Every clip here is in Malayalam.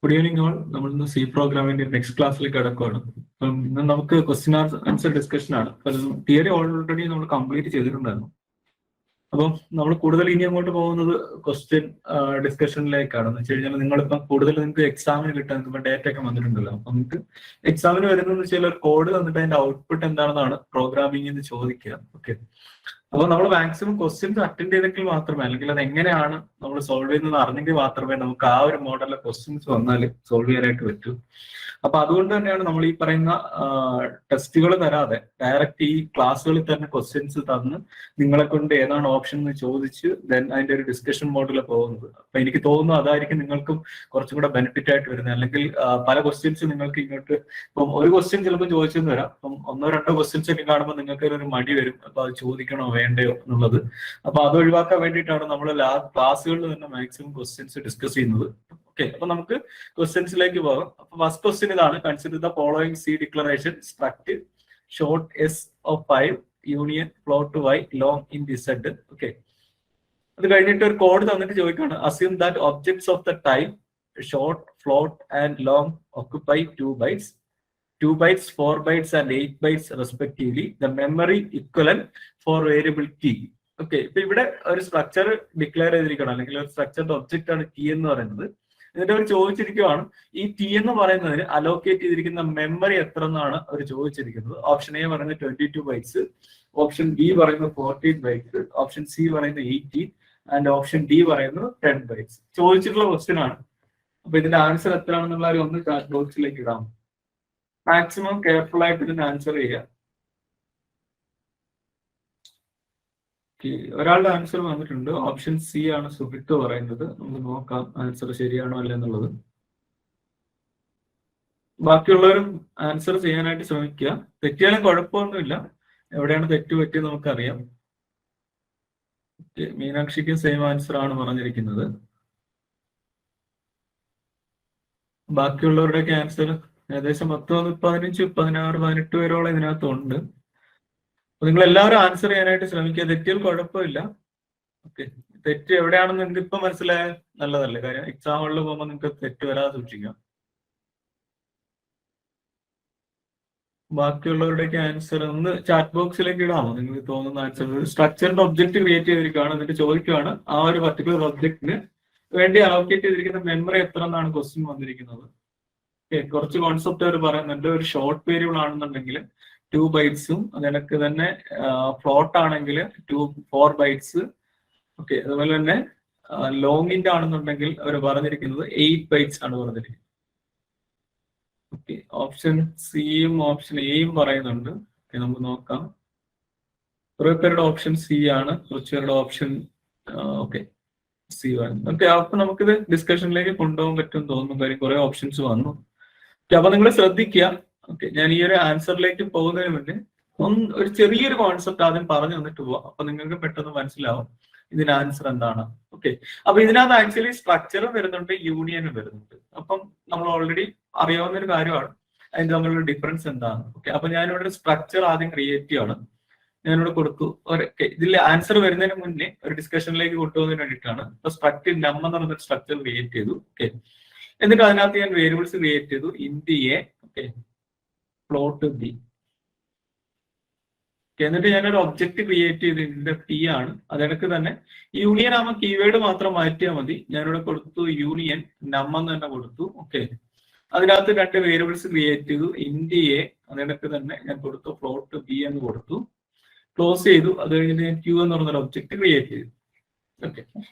Good evening all. നമ്മൾ ഇന്ന് സി പ്രോഗ്രാമിന്റെ നെക്സ്റ്റ് ക്ലാസ്സിലേക്ക് കടക്കുകയാണ്. അപ്പം ഇന്ന് നമുക്ക് ക്വസ്റ്റ്യൻ ആൻസർ ഡിസ്കഷൻ ആണ്. തിയറി ഓൾറെഡി നമ്മൾ കംപ്ലീറ്റ് ചെയ്തിട്ടുണ്ടായിരുന്നു. അപ്പം നമ്മൾ കൂടുതൽ ഇനി അങ്ങോട്ട് പോകുന്നത് ക്വസ്റ്റ്യൻ ഡിസ്കഷനിലേക്കാണ്. എന്ന് വെച്ച് കഴിഞ്ഞാൽ നിങ്ങളിപ്പം കൂടുതൽ നിങ്ങൾക്ക് എക്സാമിന് കിട്ടാൻ ഇപ്പം ഡേറ്റ ഒക്കെ വന്നിട്ടുണ്ടല്ലോ. അപ്പം നമുക്ക് എക്സാമിന് വരുന്നതെന്ന് വെച്ചാൽ ഒരു കോഡ് തന്നിട്ട് അതിന്റെ ഔട്ട്പുട്ട് എന്താണെന്നാണ് പ്രോഗ്രാമിംഗ് എന്ന് ചോദിക്കുക. ഓക്കെ, അപ്പൊ നമ്മൾ മാക്സിമം ക്വസ്റ്റ്യൻസ് അറ്റൻഡ് ചെയ്തെങ്കിൽ മാത്രമേ, അല്ലെങ്കിൽ അത് എങ്ങനെയാണ് നമ്മൾ സോൾവ് ചെയ്യുന്നത് അറിഞ്ഞെങ്കിൽ മാത്രമേ നമുക്ക് ആ ഒരു മോഡലിലെ ക്വസ്റ്റ്യൻസ് വന്നാൽ സോൾവ് ചെയ്യാനായിട്ട് പറ്റൂ. അപ്പൊ അതുകൊണ്ട് തന്നെയാണ് നമ്മൾ ഈ പറയുന്ന ടെസ്റ്റുകൾ തരാതെ ഡയറക്റ്റ് ഈ ക്ലാസ്സുകളിൽ തന്നെ ക്വസ്റ്റ്യൻസ് തന്ന് നിങ്ങളെ കൊണ്ട് ഏതാണ് ഓപ്ഷൻ എന്ന് ചോദിച്ച് ദെൻ അതിന്റെ ഒരു ഡിസ്കഷൻ മോഡിൽ പോകുന്നത്. അപ്പൊ എനിക്ക് തോന്നുന്നു അതായിരിക്കും നിങ്ങൾക്കും കുറച്ചും കൂടെ ബെനിഫിറ്റ് ആയിട്ട് വരുന്നത്. അല്ലെങ്കിൽ പല ക്വസ്റ്റ്യൻസ് നിങ്ങൾക്ക് ഇങ്ങോട്ട് ഇപ്പം ഒരു ക്വസ്റ്റ്യൻ ചിലപ്പോൾ ചോദിച്ചെന്ന് വരാം. അപ്പം ഒന്നോ രണ്ടോ ക്വസ്റ്റ്യൻസ് ഒക്കെ കാണുമ്പോൾ നിങ്ങൾക്ക് ഒരു മടി വരും, അപ്പൊ അത് ചോദിക്കണോ വേണ്ടയോ എന്നുള്ളത്. അപ്പൊ അത് ഒഴിവാക്കാൻ വേണ്ടിയിട്ടാണ് നമ്മൾ ക്ലാസ്സുകളിൽ തന്നെ മാക്സിമം ക്വസ്റ്റ്യൻസ് ഡിസ്കസ് ചെയ്യുന്നത്. ഓക്കെ, അപ്പൊ നമുക്ക് ക്വസ്റ്റ്യൻസിലേക്ക് പോകാം. അപ്പൊ ഫസ്റ്റ് ക്വസ്റ്റ്യൻ ഇതാണ്: consider the following C declaration struct short S of 5 union float y long in the Z. Okay, അത് കഴിഞ്ഞിട്ട് ഒരു കോഡ് തന്നിട്ട് ചോദിക്കുകയാണ്: assume that objects of the type short, float and long occupy 2 bytes, 2 bytes, 4 bytes and 8 bytes respectively. The memory equivalent for variable t. Okay, ഇപ്പൊ ഇവിടെ ഒരു സ്ട്രക്ചർ ഡിക്ലെയർ ചെയ്തിരിക്കണം, അല്ലെങ്കിൽ ഒരു സ്ട്രക്ചറിന്റെ ഒബ്ജക്റ്റ് ആണ് ടി എന്ന് പറയുന്നത്. എന്നിട്ട് അവർ ചോദിച്ചിരിക്കുകയാണ് ഈ ടി എന്ന് പറയുന്നതിന് അലോക്കേറ്റ് ചെയ്തിരിക്കുന്ന മെമ്മറി എത്ര എന്നാണ് അവർ ചോദിച്ചിരിക്കുന്നത്. ഓപ്ഷൻ എ പറയുന്നത് 22 bytes, ഓപ്ഷൻ ബി പറയുന്നത് 14 bytes, ഓപ്ഷൻ സി പറയുന്നത് 18 ആൻഡ് ഓപ്ഷൻ ഡി പറയുന്നത് 10 bytes. ചോദിച്ചിട്ടുള്ള ക്വസ്റ്റ്യൻ ആണ്. അപ്പൊ ഇതിന്റെ ആൻസർ എത്രയാണെന്നുള്ള ഒന്ന് ചാറ്റ് ബോക്സിലേക്ക് ഇടാം. മാക്സിമം കെയർഫുൾ ആയിട്ട് ഇതിന് ആൻസർ ചെയ്യുക. ഒരാളുടെ ആൻസർ വന്നിട്ടുണ്ട്. ഓപ്ഷൻ സി ആണ് സുബിത്ത് പറയുന്നത്. നമുക്ക് നോക്കാം ആൻസർ ശരിയാണോ അല്ല എന്നുള്ളത്. ബാക്കിയുള്ളവരും ആൻസർ ചെയ്യാനായിട്ട് ശ്രമിക്കുക. തെറ്റിയാലും കുഴപ്പമൊന്നുമില്ല. എവിടെയാണ് തെറ്റ് പറ്റിയത് നമുക്കറിയാം. മീനാക്ഷിക്ക് സെയിം ആൻസർ ആണ് പറഞ്ഞിരിക്കുന്നത്. ബാക്കിയുള്ളവരുടെയൊക്കെ ആൻസർ ഏകദേശം 10, 15, 16, 18 പേരോളം ഇതിനകത്തുണ്ട്. നിങ്ങൾ എല്ലാവരും ആൻസർ ചെയ്യാനായിട്ട് ശ്രമിക്കുക. തെറ്റിയാൽ കുഴപ്പമില്ല. ഓക്കെ, തെറ്റ് എവിടെയാണെന്ന് നിങ്ങൾക്ക് ഇപ്പൊ മനസ്സിലായാൽ നല്ലതല്ലേ. കാര്യം എക്സാമുകളിൽ പോകുമ്പോൾ നിങ്ങൾക്ക് തെറ്റ് വരാതെ സൂക്ഷിക്കാം. ബാക്കിയുള്ളവരുടെയൊക്കെ ആൻസർ ഒന്ന് ചാറ്റ് ബോക്സിലേക്ക് ഇടാമോ? നിങ്ങൾക്ക് തോന്നുന്ന ആൻസർ. സ്ട്രക്ചറിന്റെ ഒബ്ജക്റ്റ് ക്രിയേറ്റ് ചെയ്തിരിക്കുകയാണ്. എന്നിട്ട് ചോദിക്കുകയാണ് ആ ഒരു പർട്ടിക്കുലർ ഒബ്ജക്റ്റിന് വേണ്ടി അലോക്കേറ്റ് ചെയ്തിരിക്കുന്ന മെമ്മറി എത്ര എന്നാണ് ക്വസ്റ്റ്യൻ വന്നിരിക്കുന്നത്. ഓക്കെ, കുറച്ച് കോൺസെപ്റ്റ് അവർ പറയുന്നുണ്ട്. ഒരു ഷോർട്ട് വേരിയബിൾ ആണെന്നുണ്ടെങ്കിൽ 2 bytes, അതിനൊക്കെ തന്നെ ഫ്ലോട്ട് ആണെങ്കിൽ 4 bytes. ഓക്കെ, അതുപോലെ തന്നെ ലോങ്ങിന്റെ ആണെന്നുണ്ടെങ്കിൽ അവർ പറഞ്ഞിരിക്കുന്നത് 8 bytes ആണ് പറഞ്ഞിരിക്കുന്നത്. ഓക്കെ, ഓപ്ഷൻ സിയും ഓപ്ഷൻ എയും പറയുന്നുണ്ട്. ഓക്കെ, നമുക്ക് നോക്കാം. കുറെ പേരുടെ ഓപ്ഷൻ സി ആണ്, കുറച്ച് പേരുടെ ഓപ്ഷൻ ഓക്കെ സി ആണ്. ഓക്കെ, അപ്പൊ നമുക്കിത് ഡിസ്കഷനിലേക്ക് കൊണ്ടുപോകാൻ പറ്റും തോന്നുന്നു. കാര്യം കുറെ ഓപ്ഷൻസ് വന്നു. അപ്പൊ നിങ്ങൾ ശ്രദ്ധിക്കുക. ഓക്കെ, ഞാൻ ഈ ഒരു ആൻസറിലേക്ക് പോകുന്നതിന് മുന്നേ ഒരു ചെറിയൊരു കോൺസെപ്റ്റ് ആദ്യം പറഞ്ഞു തന്നിട്ട് പോവാം. അപ്പൊ നിങ്ങൾക്ക് പെട്ടെന്ന് മനസ്സിലാവും ഇതിന് ആൻസർ എന്താണ്. ഓക്കെ, അപ്പൊ ഇതിനകത്ത് ആക്ച്വലി സ്ട്രക്ചറും വരുന്നുണ്ട്, യൂണിയനും വരുന്നുണ്ട്. അപ്പം നമ്മൾ ഓൾറെഡി അറിയാവുന്ന ഒരു കാര്യമാണ് അതിന്റെ തമ്മിലുള്ള ഡിഫറൻസ് എന്താണ്. ഓക്കെ, അപ്പൊ ഞാനിവിടെ ഒരു സ്ട്രക്ചർ ആദ്യം ക്രിയേറ്റ് ചെയ്യാണ്. ഞാനിവിടെ കൊടുത്തു. ഇതിൽ ആൻസർ വരുന്നതിന് മുന്നേ ഒരു ഡിസ്കഷനിലേക്ക് കൊണ്ടുപോകുന്നതിന് വേണ്ടിയിട്ടാണ്. ഇപ്പൊ സ്ട്രക്ചർ നം എന്ന് പറഞ്ഞ സ്ട്രക്ചർ ക്രിയേറ്റ് ചെയ്തു. ഓക്കെ, എന്നിട്ട് അതിനകത്ത് ഞാൻ വേരിയബിൾസ് ക്രിയേറ്റ് ചെയ്തു. Int A, okay, float B. എന്നിട്ട് ഞാനൊരു ഒബ്ജക്റ്റ് ക്രിയേറ്റ് ചെയ്ത് ഇതിന്റെ പി ആണ്. അതിനൊക്കെ തന്നെ യൂണിയൻ ആകുമ്പോൾ കീവേഡ് മാത്രം മാറ്റിയാൽ മതി. ഞാനിവിടെ കൊടുത്തു യൂണിയൻ നം എന്ന് തന്നെ കൊടുത്തു. ഓക്കെ, അതിനകത്ത് 2 വേരിയബിൾസ് ക്രിയേറ്റ് ചെയ്തു. ഇന്റ് എ, അതിനൊക്കെ തന്നെ ഞാൻ കൊടുത്തു ഫ്ലോട്ട് ബി എന്ന് കൊടുത്തു. ക്ലോസ് ചെയ്തു. അത് കഴിഞ്ഞ് ഞാൻ ക്യൂ എന്ന് പറഞ്ഞൊരു ഒബ്ജക്റ്റ് ക്രിയേറ്റ് ചെയ്തു. ഓക്കെ,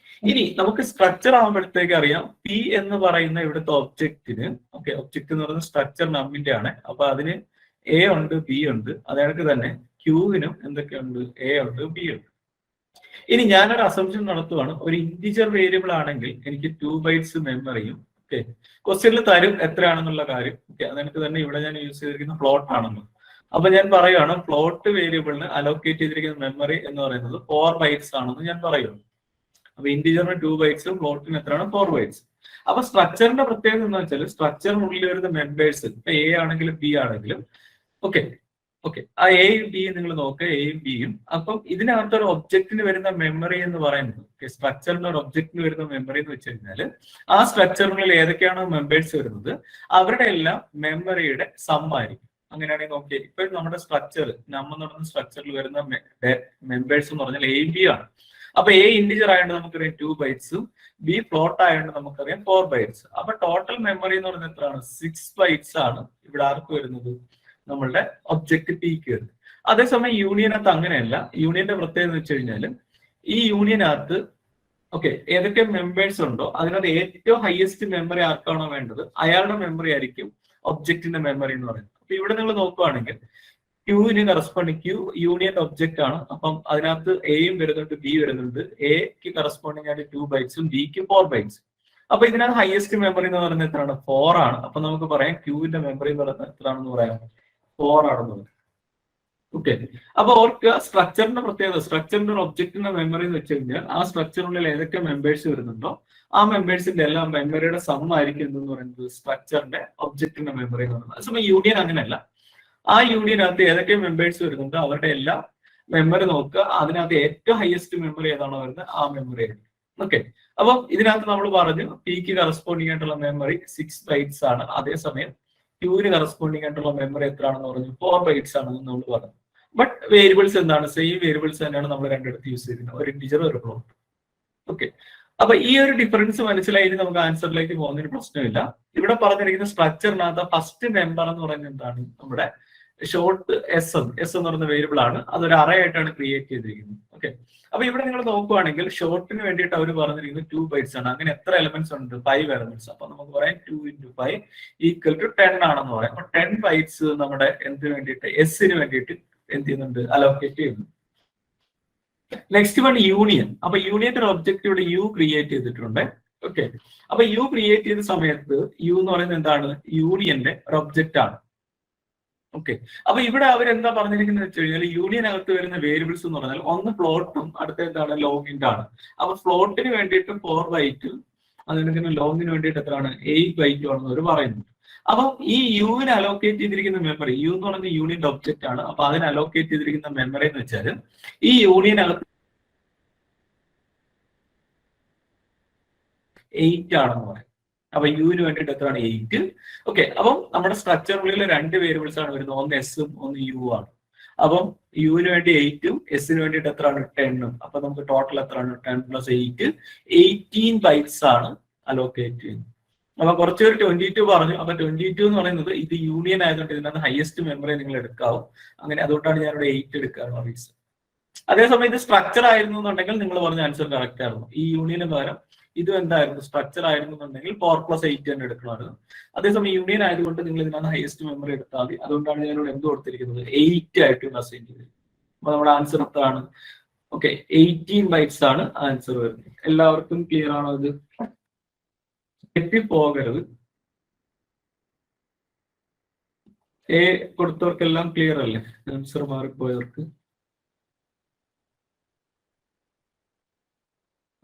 ഇനി നമുക്ക് സ്ട്രക്ചർ ആകുമ്പോഴത്തേക്ക് അറിയാം പി എന്ന് പറയുന്ന ഇവിടുത്തെ ഒബ്ജക്റ്റിന്, ഓക്കെ, ഒബ്ജക്റ്റ് എന്ന് പറയുന്ന സ്ട്രക്ചർ നമ്മിന്റെ ആണ്. അപ്പൊ അതിന് എ ഉണ്ട്, ബി ഉണ്ട്. അതായത് തന്നെ ക്യൂവിനും എന്തൊക്കെയുണ്ട്? എ ഉണ്ട്, ബി ഉണ്ട്. ഇനി ഞാനൊരു അസംപ്ഷൻ നടത്തുവാണ്. ഒരു ഇന്റിജർ വേരിയബിൾ ആണെങ്കിൽ എനിക്ക് 2 bytes മെമ്മറിയും, ഓക്കെ, ക്വസ്റ്റ്യനിൽ തരും എത്രയാണെന്നുള്ള കാര്യം. ഓക്കെ, അതെനിക്ക് തന്നെ ഇവിടെ ഞാൻ യൂസ് ചെയ്തിരിക്കുന്ന ഫ്ലോട്ട് ആണെന്ന്. അപ്പൊ ഞാൻ പറയുകയാണ് ഫ്ലോട്ട് വേരിയബിളിന് അലോക്കേറ്റ് ചെയ്തിരിക്കുന്ന മെമ്മറി എന്ന് പറയുന്നത് 4 bytes ആണെന്ന് ഞാൻ പറയുന്നു. അപ്പൊ ഇന്റിജറിന് 2 bytes, ഫ്ലോട്ടിന് എത്രയാണ്? 4 bytes. അപ്പൊ സ്ട്രക്ചറിന്റെ പ്രത്യേകത എന്ന് വെച്ചാൽ സ്ട്രക്ചറിനുള്ളിൽ വരുന്ന മെമ്പേഴ്സ് ഇപ്പൊ എ ആണെങ്കിലും ബി ആണെങ്കിലും, ഓക്കെ, ഓക്കെ, ആ എയും ബിയും നിങ്ങൾ നോക്കുക, എയും ബിയും. അപ്പം ഇതിനകത്തൊരു ഒബ്ജക്റ്റിന് വരുന്ന മെമ്മറി എന്ന് പറയുന്നത്, സ്ട്രക്ചറിന് ഒരു ഒബ്ജക്റ്റിന് വരുന്ന മെമ്മറി എന്ന് വെച്ച് കഴിഞ്ഞാൽ ആ സ്ട്രക്ചറിനുള്ളിൽ ഏതൊക്കെയാണോ മെമ്പേഴ്സ് വരുന്നത് അവരുടെ എല്ലാം മെമ്മറിയുടെ സം ആയിരിക്കും. അങ്ങനെയാണെങ്കിൽ നോക്കിയാൽ ഇപ്പൊ നമ്മുടെ സ്ട്രക്ചർ എന്ന് പറയുന്ന സ്ട്രക്ചറിൽ വരുന്ന മെമ്പേഴ്സ് എന്ന് പറഞ്ഞാൽ എ ബി ആണ്. അപ്പൊ എ ഇന്റിജർ ആയതുകൊണ്ട് നമുക്കറിയാം 2 ബൈറ്റ്സും ബി ഫ്ലോട്ട് ആയതുകൊണ്ട് നമുക്കറിയാം 4 ബൈറ്റ്സ്. അപ്പൊ ടോട്ടൽ മെമ്മറി എന്ന് പറയുന്നത് എത്രയാണ്? 6 ബൈറ്റ്സ് ആണ് ഇവിടെ ആർക്ക് വരുന്നത്? നമ്മളുടെ ഒബ്ജക്റ്റ് പിക്ക് വരുന്നത്. അതേസമയം യൂണിയനകത്ത് അങ്ങനെയല്ല. യൂണിയന്റെ പ്രത്യേകത എന്ന് വെച്ച് കഴിഞ്ഞാൽ ഈ യൂണിയനകത്ത് ഏതൊക്കെ മെമ്പേഴ്സ് ഉണ്ടോ അതിനകത്ത് ഏറ്റവും ഹയസ്റ്റ് മെമ്മറി ആർക്കാണോ വേണ്ടത് അയാളുടെ മെമ്മറി ആയിരിക്കും ഒബ്ജക്റ്റിന്റെ മെമ്മറി എന്ന് പറയുന്നത്. അപ്പൊ ഇവിടെ നിങ്ങൾ നോക്കുവാണെങ്കിൽ ക്യൂവിന് കറസ്പോണ്ടിങ് ക്യൂ യൂണിയൻ ഒബ്ജക്റ്റ് ആണ്. അപ്പം അതിനകത്ത് എയും വരുന്നുണ്ട് ബി വരുന്നുണ്ട്. എക്ക് കറസ്പോണ്ടിങ് ആയിട്ട് 2 ബൈറ്റ്സും ബിക്ക് 4 ബൈറ്റ്സും. അപ്പൊ ഇതിനകത്ത് ഹയസ്റ്റ് മെമ്മറി എന്ന് പറയുന്നത് എത്രയാണ്? 4 ആണ്. അപ്പൊ നമുക്ക് പറയാം ക്യൂവിന്റെ മെമ്മറി എന്ന് പറയുന്നത് എത്രയാണെന്ന് പറയാം? 4 ആണെന്ന് പറയാം. ഓക്കെ, അപ്പൊ ഓർക്കുക സ്ട്രക്ചറിന്റെ പ്രത്യേകത, സ്ട്രക്ചറിന്റെ ഒരു ഒബ്ജക്റ്റിന്റെ മെമ്മറി എന്ന് വെച്ച് കഴിഞ്ഞാൽ ആ സ്ട്രക്ചറിനുള്ളിൽ ഏതൊക്കെ മെമ്പേഴ്സ് വരുന്നുണ്ടോ ആ മെമ്പേഴ്സിന്റെ എല്ലാം മെമ്മറിയുടെ സം ആയിരിക്കും എന്ന് പറയുന്നത് സ്ട്രക്ചറിന്റെ ഒബ്ജക്റ്റിന്റെ മെമ്മറി എന്ന് പറയുന്നത്. അതേസമയം യൂണിയൻ അങ്ങനെയല്ല. ആ യൂണിയനകത്ത് ഏതൊക്കെ മെമ്പേഴ്സ് വരുന്നുണ്ടോ അവരുടെ എല്ലാം മെമ്മറി നോക്കുക, അതിനകത്ത് ഏറ്റവും ഹയസ്റ്റ് മെമ്മറി ഏതാണോ വരുന്നത് ആ മെമ്മറി ആയിരിക്കും. ഓക്കെ, അപ്പം ഇതിനകത്ത് നമ്മൾ പറഞ്ഞു പിക്ക് കറസ്പോണ്ടിങ് ആയിട്ടുള്ള മെമ്മറി 6 ബൈറ്റ്സ് ആണ്. അതേസമയം ക്യൂവിന് കറസ്പോണ്ടിങ് ആയിട്ടുള്ള മെമ്മറി എത്രയാണെന്ന് പറഞ്ഞു? 4 ബൈറ്റ്സ് ആണെന്ന് നമ്മൾ പറഞ്ഞു. ബട്ട് വേരിയബിൾസ് എന്താണ്? സെയിം വേരിയബിൾസ് തന്നെയാണ് നമ്മൾ രണ്ടിടത്ത് യൂസ് ചെയ്യുന്നത്, ഒരു ഇന്റിജർ ഒരു ഫ്ലോട്ട്. ഓക്കെ, അപ്പൊ ഈ ഒരു ഡിഫറൻസ് മനസ്സിലായി നമുക്ക് ആൻസറിലേക്ക് പോകുന്നതിന് പ്രശ്നമില്ല. ഇവിടെ പറഞ്ഞിരിക്കുന്ന സ്ട്രക്ചറിനകത്ത് ഫസ്റ്റ് മെമ്പർ എന്ന് പറയുന്നത് എന്താണ്? നമ്മുടെ ഷോർട്ട് എസ് എന്ന് പറയുന്ന വേരിയബിൾ ആണ്. അതൊരു അറേ ആയിട്ടാണ് ക്രിയേറ്റ് ചെയ്തിരിക്കുന്നത്. ഓക്കെ, അപ്പൊ ഇവിടെ നിങ്ങൾ നോക്കുവാണെങ്കിൽ ഷോർട്ടിന് വേണ്ടിയിട്ട് അവർ പറഞ്ഞിരിക്കുന്നത് 2 ബൈറ്റ്സ് ആണ്. അങ്ങനെ എത്ര എലമെന്റ്സ് ഉണ്ട്? 5 എലമെന്റ്സ്. അപ്പൊ നമുക്ക് പറയാം 2 × 5 = 10 ആണെന്ന് പറയാം. അപ്പൊ 10 ബൈറ്റ്സ് നമ്മുടെ എന്തിനു വേണ്ടിയിട്ട്? എസിന് വേണ്ടിയിട്ട് എന്ത് ചെയ്യുന്നുണ്ട്? അലോക്കേറ്റ് ചെയ്യുന്നു. Next one union. അപ്പൊ യൂണിയന്റെ ഒരു ഒബ്ജക്റ്റ് ഇവിടെ യു ക്രിയേറ്റ് ചെയ്തിട്ടുണ്ട്. ഓക്കെ, അപ്പൊ യു ക്രിയേറ്റ് ചെയ്ത സമയത്ത് യു എന്ന് പറയുന്നത് എന്താണ്? യൂണിയന്റെ ഒരു ഒബ്ജക്റ്റ് ആണ്. ഓക്കെ, അപ്പൊ ഇവിടെ അവരെന്താ പറഞ്ഞിരിക്കുന്നത് വെച്ച് കഴിഞ്ഞാൽ യൂണിയനകത്ത് വരുന്ന വേരിയബിൾസ് എന്ന് പറഞ്ഞാൽ ഒന്ന് ഫ്ലോട്ടും അടുത്ത എന്താണ്? ലോങ്ങിന്റെ ആണ്. അപ്പൊ ഫ്ലോട്ടിന് വേണ്ടിയിട്ട് 4 ബൈറ്റും അതിന് ലോങ്ങിന് വേണ്ടിയിട്ട് എത്രയാണ്? 8 ബൈറ്റും ആണെന്ന് അവർ പറയുന്നുണ്ട്. അപ്പൊ ഈ യുവിന് അലോക്കേറ്റ് ചെയ്തിരിക്കുന്ന മെമ്മറി, യു എന്ന് പറയുന്നത് യൂണിയന്റെ ഒബ്ജക്റ്റ് ആണ്. അപ്പൊ അതിന് അലോക്കേറ്റ് ചെയ്തിരിക്കുന്ന മെമ്മറി എന്ന് വെച്ചാൽ ഈ യൂണിയനകത്ത് 8 ആണെന്ന് പറയും. അപ്പൊ യുവിന് വേണ്ടിയിട്ട് എത്രയാണ്? 8. ഓക്കെ, അപ്പം നമ്മുടെ സ്ട്രക്ചറിനുള്ളിൽ 2 വേരിയബിൾസ് ആണ് വരുന്നത്, ഒന്ന് എസും ഒന്ന് യു ആണ്. അപ്പം യുവിന് വേണ്ടി 8ഉം എസിന് വേണ്ടിയിട്ട് എത്രയാണ്? 10ഉം. അപ്പൊ നമുക്ക് ടോട്ടൽ എത്രയാണ്? 10 + 8 18 ബൈറ്റ്സ് ആണ് അലോക്കേറ്റ് ചെയ്യുന്നത്. അപ്പൊ കുറച്ചുപേർ 22 പറഞ്ഞു. അപ്പൊ 22 എന്ന് പറയുന്നത് ഇത് യൂണിയൻ ആയതുകൊണ്ട് ഇതിനകത്ത് ഹയസ്റ്റ് മെമ്മറി നിങ്ങൾ എടുക്കാവും. അങ്ങനെ അതുകൊണ്ടാണ് ഞാനിവിടെ 8 എടുക്കാറുള്ള റീസൺ. അതേസമയം ഇത് സ്ട്രക്ചർ ആയിരുന്നു എന്നുണ്ടെങ്കിൽ നിങ്ങൾ പറഞ്ഞ ആൻസർ കറക്റ്റ് ആയിരുന്നു. ഈ യൂണിയന് പകരം ഇത് എന്തായിരുന്നു? സ്ട്രക്ചർ ആയിരുന്നു എന്നുണ്ടെങ്കിൽ 4 + 8 തന്നെ എടുക്കണമായിരുന്നു. അതേസമയം യൂണിയൻ ആയതുകൊണ്ട് നിങ്ങൾ ഇതിനകത്ത് ഹയസ്റ്റ് മെമ്മറി എടുത്താൽ മതി. അതുകൊണ്ടാണ് ഞാനിവിടെ എന്ത് കൊടുത്തിരിക്കുന്നത്? 8 ആയിട്ട് അസൈൻ ചെയ്തത്. അപ്പൊ നമ്മുടെ ആൻസർ എത്രയാണ്? ഓക്കെ, 18 ബൈറ്റ്സ് ആണ് ആൻസർ വരുന്നത്. എല്ലാവർക്കും ക്ലിയർ ആണോ? ഇത് തെറ്റിപ്പോകരുത്. എ കൊടുത്തവർക്കെല്ലാം ക്ലിയർ അല്ലേ? ആൻസർ മാറിപ്പോയവർക്ക്.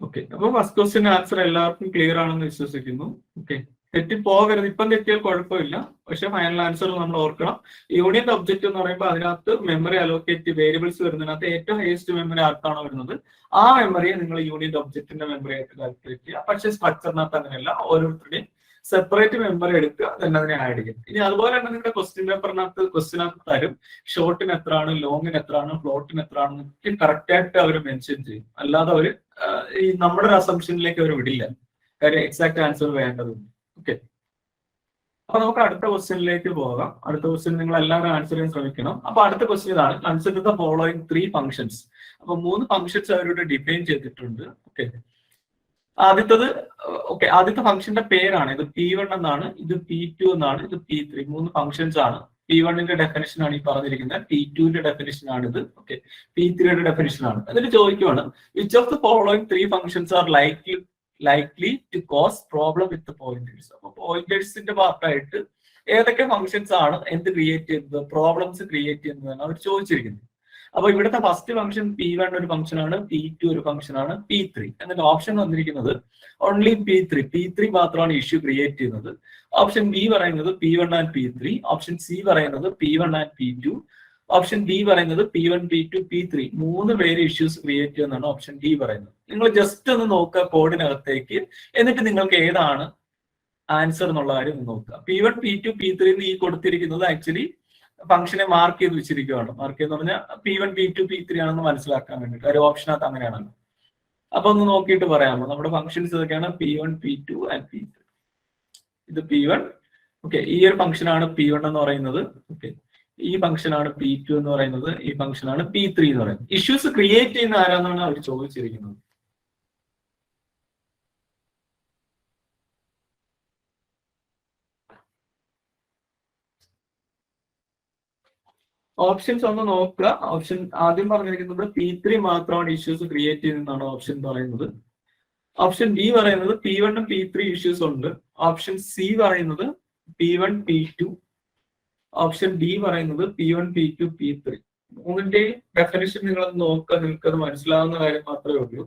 ഓക്കെ, അപ്പൊ ഫസ്റ്റ് ക്വസ്റ്റ്യൻ ആൻസർ എല്ലാവർക്കും ക്ലിയർ ആണെന്ന് വിശ്വസിക്കുന്നു. ഓക്കെ, തെറ്റിപ്പോകരുത്. ഇപ്പം തെറ്റിയാൽ കുഴപ്പമില്ല. പക്ഷെ ഫൈനൽ ആൻസർ നമ്മൾ ഓർക്കണം. യൂണിയൻ ഒബ്ജക്റ്റ് എന്ന് പറയുമ്പോൾ അതിനകത്ത് മെമ്മറി അലോക്കേറ്റ് വേരിയബിൾസ് വരുന്നതിനകത്ത് ഏറ്റവും ഹയസ്റ്റ് മെമ്മറി ആർക്കാണോ വരുന്നത് ആ മെമ്മറിയെ നിങ്ങൾ യൂണിയൻ ഒബ്ജക്റ്റിന്റെ മെമ്മറി ആയിട്ട് കാൽക്കുലേറ്റ് ചെയ്യുക. പക്ഷെ സ്ട്രക്ചറിനകത്ത് അങ്ങനെയല്ല. ഓരോരുത്തരുടെയും സെപ്പറേറ്റ് മെമ്മറി എടുക്കുക, തന്നെ അതിനെ ആഡ് ചെയ്യും. ഇനി അതുപോലെ തന്നെ നിങ്ങളുടെ ക്വസ്റ്റ്യൻ ക്വസ്റ്റ്യനകത്ത് തരും ഷോർട്ടിന് എത്രയാണ്, ലോങ്ങിന് എത്രയാണ്, ഫ്ലോട്ടിന് എത്രയാണെന്നൊക്കെ കറക്റ്റ് ആയിട്ട് അവർ മെൻഷൻ ചെയ്യും. അല്ലാതെ അവർ ഈ നമ്മുടെ ഒരു അസംഷനിലേക്ക് അവർ വിടില്ല. കാര്യം എക്സാക്ട് ആൻസർ വേണ്ടതുണ്ട്. ഓക്കെ, അപ്പൊ നമുക്ക് അടുത്ത ക്വസ്റ്റ്യനിലേക്ക് പോകാം. അടുത്ത ക്വസ്റ്റ്യൻ നിങ്ങൾ എല്ലാവരും ആൻസർ ചെയ്യാൻ ശ്രമിക്കണം. അപ്പൊ അടുത്ത ക്വസ്റ്റ്യൻ ഇതാണ്, കൺസിഡർ ദ ഫോളോയിങ് 3 ഫംഗ്ഷൻസ്. അപ്പൊ 3 ഫംഗ്ഷൻസ് അവരുടെ ഡിഫൈൻ ചെയ്തിട്ടുണ്ട്. ഓക്കെ, ആദ്യത്തെ ഫംഗ്ഷന്റെ പേരാണ് ഇത് P1 എന്നാണ്, ഇത് P2 എന്നാണ്, ഇത് P3. 3 ഫംഗ്ഷൻസ് ആണ്. P1ന്റെ ഡെഫിനിഷൻ ആണ് ഈ പറഞ്ഞിരിക്കുന്നത്, P2ന്റെ ഡെഫിനിഷൻ ആണ് ഇത്. ഓക്കെ, P3യുടെ ഡെഫിനിഷൻ ആണ്. എന്നിട്ട് ചോദിക്കുവാണ് which of the following 3 functions are likely to cause problem with pointers. അപ്പൊ പോയിന്റേഴ്സിന്റെ പാർട്ടായിട്ട് ഏതൊക്കെ ഫംഗ്ഷൻസ് ആണ് എന്ത് ക്രിയേറ്റ് ചെയ്യുന്നത്, പ്രോബ്ലംസ് ക്രിയേറ്റ് ചെയ്യുന്നതാണ് അവർ ചോദിച്ചിരിക്കുന്നത്. അപ്പൊ ഇവിടുത്തെ ഫസ്റ്റ് ഫംഗ്ഷൻ P1 ഒരു ഫംഗ്ഷൻ ആണ്, P2 ഒരു ഫംഗ്ഷൻ ആണ്, P3. എന്നിട്ട് ഓപ്ഷൻ വന്നിരിക്കുന്നത് ഓൺലി P3 മാത്രമാണ് ഇഷ്യൂ ക്രിയേറ്റ് ചെയ്യുന്നത്. ഓപ്ഷൻ ബി പറയുന്നത് P1 and P3, option C പറയുന്നത് P1 and P2, option D പറയുന്നത് P1, P2, P3 മൂന്ന് പേര് ഇഷ്യൂസ് ക്രിയേറ്റ് ചെയ്യുന്നതാണ് ഓപ്ഷൻ ഡി പറയുന്നത്. നിങ്ങൾ ജസ്റ്റ് ഒന്ന് നോക്കുക കോഡിനകത്തേക്ക്, എന്നിട്ട് നിങ്ങൾക്ക് ഏതാണ് ആൻസർ എന്നുള്ള കാര്യം നോക്കുക. P1, P2, P3 ഈ കൊടുത്തിരിക്കുന്നത് ആക്ച്വലി ഫംഗ്ഷനെ മാർക്ക് ചെയ്ത് വെച്ചിരിക്കുകയാണ്. മാർക്ക് ചെയ്തെന്ന് പറഞ്ഞാൽ P1, P2, P3 ആണെന്ന് മനസ്സിലാക്കാൻ വേണ്ടിയിട്ട് ഒരു ഓപ്ഷനകത്ത് അങ്ങനെയാണല്ലോ. അപ്പൊ ഒന്ന് നോക്കിയിട്ട് പറയാമോ നമ്മുടെ ഫംഗ്ഷൻസ് ഇതൊക്കെയാണ് P1, P2 ആൻഡ് P3. ഇത് P1. ഓക്കെ, ഈ ഒരു ഫംഗ്ഷൻ ആണ് P1 എന്ന് പറയുന്നത്. ഓക്കെ, ഈ ഫംഗ്ഷൻ ആണ് P2 എന്ന് പറയുന്നത്, ഈ ഫംഗ്ഷൻ ആണ് P3 എന്ന് പറയുന്നത്. ഇഷ്യൂസ് ക്രിയേറ്റ് ചെയ്യുന്ന ആരാന്നാണ് അവർ ചോദിച്ചിരിക്കുന്നത്. ഓപ്ഷൻസ് ഒന്ന് നോക്കുക. ഓപ്ഷൻ ആദ്യം പറഞ്ഞിരിക്കുന്നത് P3 മാത്രമാണ് ഇഷ്യൂസ് ക്രിയേറ്റ് ചെയ്യുന്നതാണ് ഓപ്ഷൻ പറയുന്നത്. ഓപ്ഷൻ ബി പറയുന്നത് P1 ഉം P3 ഇഷ്യൂസ് ഉണ്ട്. ഓപ്ഷൻ സി പറയുന്നത് P1, P2. ഓപ്ഷൻ ഡി പറയുന്നത് P1, P2, P3. മൂന്നിന്റെ ഡെഫിനിഷൻ നിങ്ങൾ നോക്കുക, നിങ്ങൾക്ക് അത് മനസ്സിലാവുന്ന കാര്യം മാത്രമേ ഉള്ളൂ.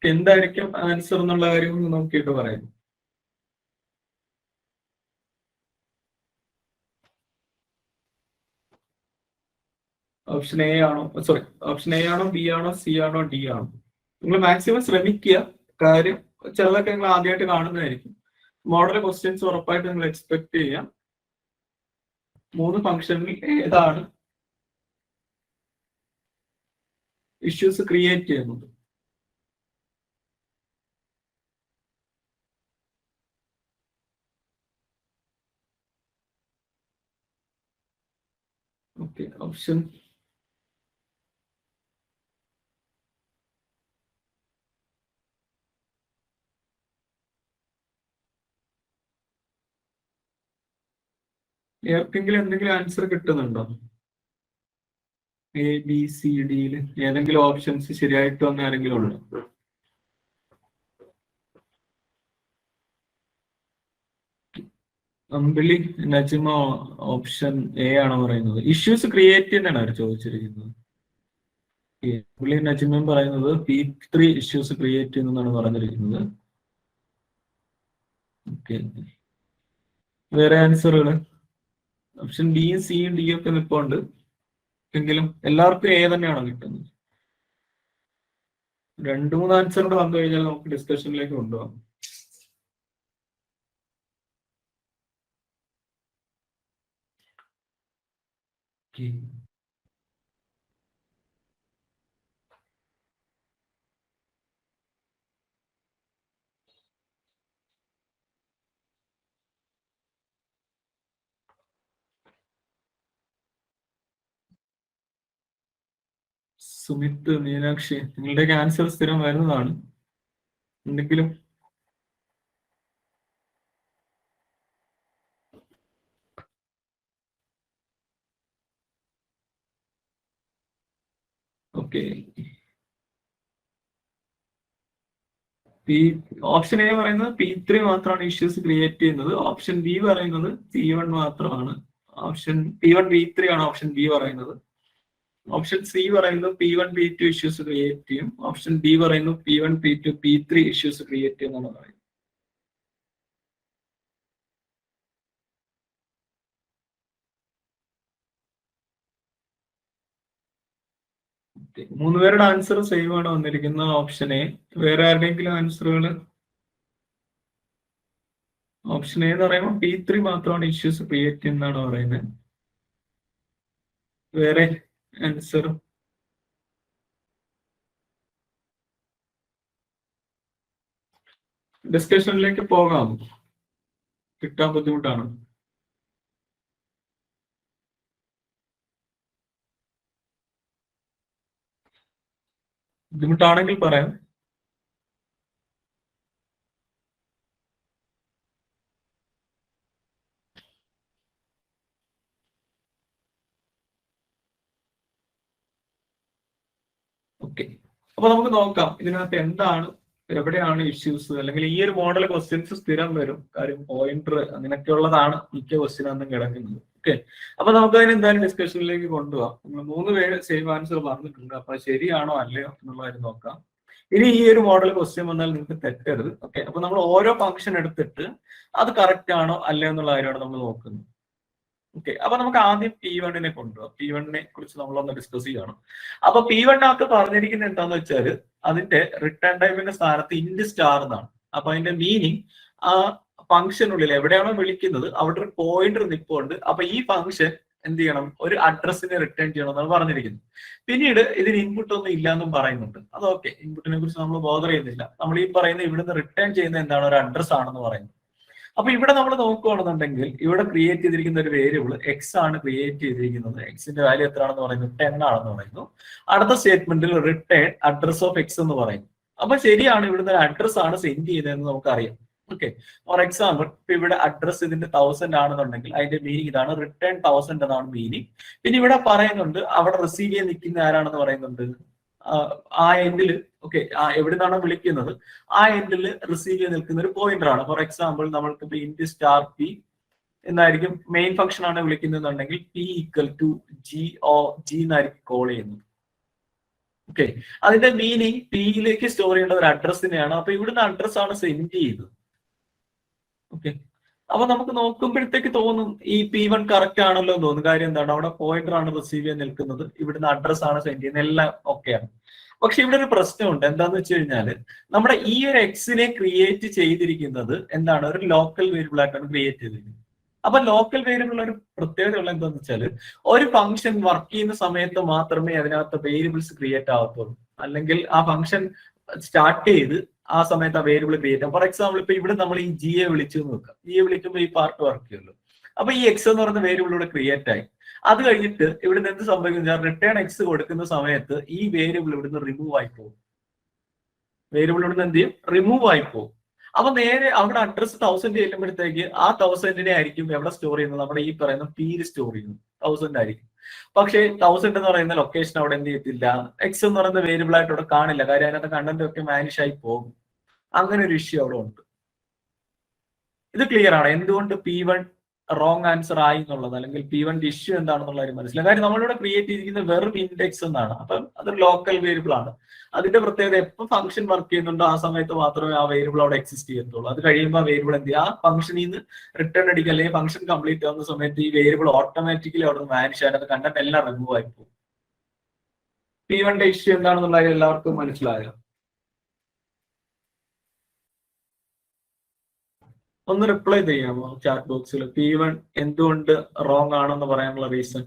എന്തായിരിക്കും ആൻസർ എന്നുള്ള കാര്യം ഒന്ന് നോക്കിയിട്ട് പറയാം. ഓപ്ഷൻ എ ആണോ, സോറി, ഓപ്ഷൻ എ ആണോ, ബി ആണോ, സി ആണോ, ഡി ആണോ? നിങ്ങൾ മാക്സിമം ശ്രമിക്കുക. കാര്യം ചിലതൊക്കെ നിങ്ങൾ ആദ്യമായിട്ട് കാണുന്നതായിരിക്കും. മോഡൽ ക്വസ്റ്റ്യൻസ് ഉറപ്പായിട്ട് നിങ്ങൾ എക്സ്പെക്ട് ചെയ്യാം. മൂന്ന് ഫംഗ്ഷനിൽ ഏതാണ് ഇഷ്യൂസ് ക്രിയേറ്റ് ചെയ്യുന്നത്? ഓക്കെ, ഓപ്ഷൻ ഏർക്കെങ്കിലും എന്തെങ്കിലും ആൻസർ കിട്ടുന്നുണ്ടോ? എ, ബി, സി, ഡിയിൽ ഏതെങ്കിലും ഓപ്ഷൻസ് ശരിയായിട്ട് വന്ന ആരെങ്കിലും ഉണ്ടോ? അമ്പിളി നജ്മ ഓപ്ഷൻ എ ആണോ പറയുന്നത്? ഇഷ്യൂസ് ക്രിയേറ്റ് ചെയ്യുന്നതാണ് അവർ ചോദിച്ചിരിക്കുന്നത്. അമ്പിളി നജ്മയും പറയുന്നത് P3 ഇഷ്യൂസ് ക്രിയേറ്റ് ചെയ്യുന്നതാണ് പറഞ്ഞിരിക്കുന്നത്. ഓക്കെ, വേറെ ആൻസറുകൾ ഓപ്ഷൻ ബിയും സിയും ഡിയും ഒക്കെ നിൽപ്പുണ്ട്. എങ്കിലും എല്ലാവർക്കും എ തന്നെയാണോ കിട്ടുന്നത്? 2-3 ആൻസർ കൂടെ വന്നു കഴിഞ്ഞാൽ നമുക്ക് ഡിസ്കഷനിലേക്ക് കൊണ്ടുപോകാം. സുമിത്ത്, മീനാക്ഷി, നിങ്ങളുടെയൊക്കെ ആൻസർ സ്ഥിരം വരുന്നതാണ്. എന്തെങ്കിലും ഓക്കെ. ഓപ്ഷൻ എ പറയുന്നത് P3 മാത്രമാണ് ഇഷ്യൂസ് ക്രിയേറ്റ് ചെയ്യുന്നത്. ഓപ്ഷൻ ബി പറയുന്നത് P1 മാത്രമാണ്. ഓപ്ഷൻ P1, P3 ആണ് ഓപ്ഷൻ ബി പറയുന്നത്. ഓപ്ഷൻ സി പറയുന്നത് P1, P2 ഇഷ്യൂസ് ക്രിയേറ്റ് ചെയ്യും. ഓപ്ഷൻ ഡി പറയുന്നു P1, P2, P3 issues create ചെയ്യുന്നതാണ് പറയുന്നത്. മൂന്ന് പേരുടെ ആൻസർ സെയിം ആണ് വന്നിരിക്കുന്ന ഓപ്ഷൻ എ. വേറെ ആരുടെയെങ്കിലും ആൻസറുകൾ? ഓപ്ഷൻ എ എന്ന് പറയുമ്പോൾ P3 മാത്രമാണ് ഇഷ്യൂസ് ക്രിയേറ്റ് ചെയ്യുന്നതാണ് പറയുന്നത്. വേറെ ആൻസർ? ഡിസ്കഷനിലേക്ക് പോകാം. കിട്ടാൻ ബുദ്ധിമുട്ടാണ്. ബുദ്ധിമുട്ടാണെങ്കിൽ പറയാം. ഓക്കെ, അപ്പൊ നമുക്ക് നോക്കാം ഇതിനകത്ത് എന്താണ്, എവിടെയാണ് ഇഷ്യൂസ്. അല്ലെങ്കിൽ ഈ ഒരു മോഡൽ ക്വസ്റ്റ്യൻസ് സ്ഥിരം വരും. കാര്യം പോയിന്റർ അങ്ങനെയൊക്കെയുള്ളതാണ് മിക്ക ക്വസ്റ്റ്യനൊന്നും കിടക്കുന്നത്. ഓക്കെ, അപ്പൊ നമുക്ക് അതിന് എന്തായാലും ഡിസ്കഷനിലേക്ക് കൊണ്ടുപോകാം. നമ്മൾ 3 പേര് സെയിം ആൻസർ പറഞ്ഞിട്ടുണ്ട്. അപ്പൊ ശരിയാണോ അല്ലയോ എന്നുള്ള കാര്യം നോക്കാം. ഇനി ഈ ഒരു മോഡൽ ക്വസ്റ്റ്യൻ വന്നാൽ നിങ്ങൾക്ക് തെറ്റരുത്. ഓക്കെ, അപ്പൊ നമ്മൾ ഓരോ ഫംഗ്ഷൻ എടുത്തിട്ട് അത് കറക്റ്റ് ആണോ അല്ലേ എന്നുള്ള കാര്യമാണ് നമ്മൾ നോക്കുന്നത്. ഓക്കെ, അപ്പൊ നമുക്ക് ആദ്യം P1 കൊണ്ടുപോകാം. P1 കുറിച്ച് നമ്മളൊന്ന് ഡിസ്കസ് ചെയ്യണം. അപ്പൊ P1 പറഞ്ഞിരിക്കുന്നത് എന്താന്ന് വെച്ചാൽ അതിന്റെ റിട്ടേൺ ടൈമിന്റെ സ്ഥാനത്ത് ഇൻഡ് സ്റ്റാർ എന്നാണ്. അപ്പൊ അതിന്റെ മീനിങ് ആ ഫംഗ്ഷനുള്ളിൽ എവിടെയാണോ വിളിക്കുന്നത് അവിടെ ഒരു പോയിന്റർ നിൽപ്പുണ്ട്. അപ്പൊ ഈ ഫംഗ്ഷൻ എന്ത് ചെയ്യണം, ഒരു അഡ്രസ്സിനെ റിട്ടേൺ ചെയ്യണം എന്നാണ് പറഞ്ഞിരിക്കുന്നത്. പിന്നീട് ഇതിന് ഇൻപുട്ട് ഒന്നും ഇല്ല എന്നും പറയുന്നുണ്ട്. അത് ഓക്കെ, ഇൻപുട്ടിനെ കുറിച്ച് നമ്മൾ ബോധർ ചെയ്യുന്നില്ല. നമ്മൾ ഈ പറയുന്ന ഇവിടുന്ന് റിട്ടേൺ ചെയ്യുന്ന എന്താണ്, ഒരു അഡ്രസ് ആണെന്ന് പറയുന്നത്. അപ്പൊ ഇവിടെ നമ്മൾ നോക്കുകയാണെന്നുണ്ടെങ്കിൽ ഇവിടെ ക്രിയേറ്റ് ചെയ്തിരിക്കുന്ന ഒരു വേരിയബിൾ എക്സ് ആണ് ക്രിയേറ്റ് ചെയ്തിരിക്കുന്നത്. എക്സിന്റെ വാല്യൂ എത്രയാണെന്ന് പറയുന്നത് 10 ആണെന്ന് പറയുന്നു. അടുത്ത സ്റ്റേറ്റ്മെന്റിൽ റിട്ടേൺ അഡ്രസ് ഓഫ് എക്സ് എന്ന് പറയുന്നു. അപ്പൊ ശരിയാണ്, ഇവിടുന്ന് ഒരു അഡ്രസ് ആണ് സെൻഡ് ചെയ്തതെന്ന് നമുക്കറിയാം. ഓക്കെ, ഫോർ എക്സാമ്പിൾ ഇപ്പൊ ഇവിടെ അഡ്രസ് ഇതിന്റെ 1000 ആണെന്നുണ്ടെങ്കിൽ അതിന്റെ മീനിങ് ഇതാണ്, റിട്ടേൺ 1000 എന്നാണ് മീനിങ്. പിന്നെ ഇവിടെ പറയുന്നുണ്ട് അവിടെ റിസീവ് ചെയ്യാൻ നിൽക്കുന്ന ആരാണെന്ന് പറയുന്നുണ്ട്, ആ എൻഡിൽ. ഓക്കെ, എവിടെ നിന്നാണോ വിളിക്കുന്നത് ആ എൻഡിൽ റിസീവ് ചെയ്ത് നിൽക്കുന്ന ഒരു പോയിന്റർ ആണ്. ഫോർ എക്സാമ്പിൾ നമ്മൾക്ക് ഇപ്പൊ ഇൻറ്റ് സ്റ്റാർ പി എന്നായിരിക്കും മെയിൻ ഫംഗ്ഷൻ ആണ് വിളിക്കുന്നുണ്ടെങ്കിൽ പി ഈക്വൽ ടു ജി എന്നായിരിക്കും കോൾ ചെയ്യുന്നത്. ഓക്കെ, അതിന്റെ മീനിങ് പിയിലേക്ക് സ്റ്റോർ ചെയ്യേണ്ട ഒരു അഡ്രസ്സിനെയാണ്. അപ്പൊ ഇവിടുന്ന് അഡ്രസ് ആണ് സെൻഡ് ചെയ്തത്. ഓക്കെ, അപ്പൊ നമുക്ക് നോക്കുമ്പോഴത്തേക്ക് തോന്നും ഈ P1 കറക്റ്റ് ആണല്ലോ എന്ന് തോന്നുന്നു. കാര്യം എന്താണ്, അവിടെ പോയിന്റർ ആണ് റിസീവ് ചെയ്യാൻ നിൽക്കുന്നത്, ഇവിടുന്ന് അഡ്രസ് ആണ് സെൻഡ് ചെയ്യുന്നത്, എല്ലാം ഓക്കെയാണ്. പക്ഷെ ഇവിടെ ഒരു പ്രശ്നമുണ്ട്. എന്താന്ന് വെച്ച് കഴിഞ്ഞാൽ നമ്മുടെ ഈ ഒരു എക്സിനെ ക്രിയേറ്റ് ചെയ്തിരിക്കുന്നത് എന്താണ്, ഒരു ലോക്കൽ വേരിയബിൾ ആയിട്ടാണ് ക്രിയേറ്റ് ചെയ്തിരിക്കുന്നത്. അപ്പൊ ലോക്കൽ വേരിയബിൾ ഒരു പ്രത്യേകത ഉള്ള എന്താന്ന് വെച്ചാൽ ഒരു ഫംഗ്ഷൻ വർക്ക് ചെയ്യുന്ന സമയത്ത് മാത്രമേ അതിനകത്ത് വേരിയബിൾസ് ക്രിയേറ്റ് ആവത്തുള്ളൂ. അല്ലെങ്കിൽ ആ ഫംഗ്ഷൻ സ്റ്റാർട്ട് ചെയ്ത് ആ സമയത്ത് ആ വേരിയബിൾ ക്രിയേറ്റ് ആവും. ഫോർ എക്സാമ്പിൾ ഇപ്പൊ ഇവിടെ നമ്മൾ ഈ ജിയെ വിളിച്ചു നോക്കാം. ജിയെ വിളിക്കുമ്പോൾ ഈ പാർട്ട് വർക്ക് ചെയ്യുമല്ലോ. അപ്പൊ ഈ എക്സ് എന്ന് പറയുന്ന വേരിയബിൾ ഇവിടെ ക്രിയേറ്റ് ആയി. അത് കഴിഞ്ഞിട്ട് ഇവിടുന്ന് എന്ത് സംഭവിക്കുന്നത്, റിട്ടേൺ എക്സ് കൊടുക്കുന്ന സമയത്ത് ഈ വേരിയബിൾ ഇവിടുന്ന് റിമൂവ് ആയി പോകും. വേരിയബിൾ ഇവിടുന്ന് എന്ത് ചെയ്യും, റിമൂവ് ആയി പോകും. അപ്പൊ നേരെ അവിടെ അഡ്രസ് 1000 ചെല്ലുമ്പോഴത്തേക്ക് ആ 1000 ആയിരിക്കും എവിടെ സ്റ്റോർ ചെയ്യുന്നത്, നമ്മുടെ ഈ പറയുന്ന പിയിൽ സ്റ്റോർ ചെയ്യുന്നത് 1000 ആയിരിക്കും. പക്ഷേ 1000 എന്ന് പറയുന്ന ലൊക്കേഷൻ അവിടെ എന്ത് ചെയ്യത്തില്ല, എക്സ് എന്ന് പറയുന്ന വേരിയബിൾ ആയിട്ട് അവിടെ കാണില്ല. കാര്യം അതിനകത്ത് കണ്ടന്റ് ഒക്കെ മാനിഷ് ആയി പോകും. അങ്ങനെ ഒരു ഇഷ്യൂ അവിടെ ഉണ്ട്. ഇത് ക്ലിയർ ആണ് എന്തുകൊണ്ട് P1 റോങ് ആൻസർ ആയി എന്നുള്ളത്, അല്ലെങ്കിൽ P1 ഇഷ്യൂ എന്താണെന്നുള്ള കാര്യം മനസ്സിലായി. കാര്യം നമ്മളിവിടെ ക്രിയേറ്റ് ചെയ്തിരിക്കുന്നത് വെറും ഇൻഡെക്സ് എന്നാണ്. അപ്പം അതൊരു ലോക്കൽ വേരിയബിൾ ആണ്. അതിന്റെ പ്രത്യേകത എപ്പോൾ ഫംഗ്ഷൻ വർക്ക് ചെയ്യുന്നുണ്ടോ ആ സമയത്ത് മാത്രമേ ആ വേരിയബിൾ അവിടെ എക്സിസ്റ്റ് ചെയ്യത്തുള്ളൂ. അത് കഴിയുമ്പോൾ ആ വേരിയബിൾ എന്ത് ചെയ്യുക, ആ ഫംഗ്ഷനിൽ നിന്ന് റിട്ടേൺ അടിക്കുക അല്ലെങ്കിൽ ഫംഗ്ഷൻ കംപ്ലീറ്റ് ആവുന്ന സമയത്ത് ഈ വേരിയബിൾ ഓട്ടോമാറ്റിക്കലി അവിടെ നിന്ന് മാനിഷ് ആയിട്ട് അത് കണ്ടന്റ് എല്ലാം റിമൂവ് ആയി പോകും. P1 ഇഷ്യൂ എന്താണെന്നുള്ള കാര്യം എല്ലാവർക്കും മനസ്സിലായോ? ഒന്ന് റിപ്ലൈ ചെയ്യാമോ ചാറ്റ് ബോക്സിൽ, P1 എന്തുകൊണ്ട് റോങ് ആണെന്ന് പറയാനുള്ള റീസൺ?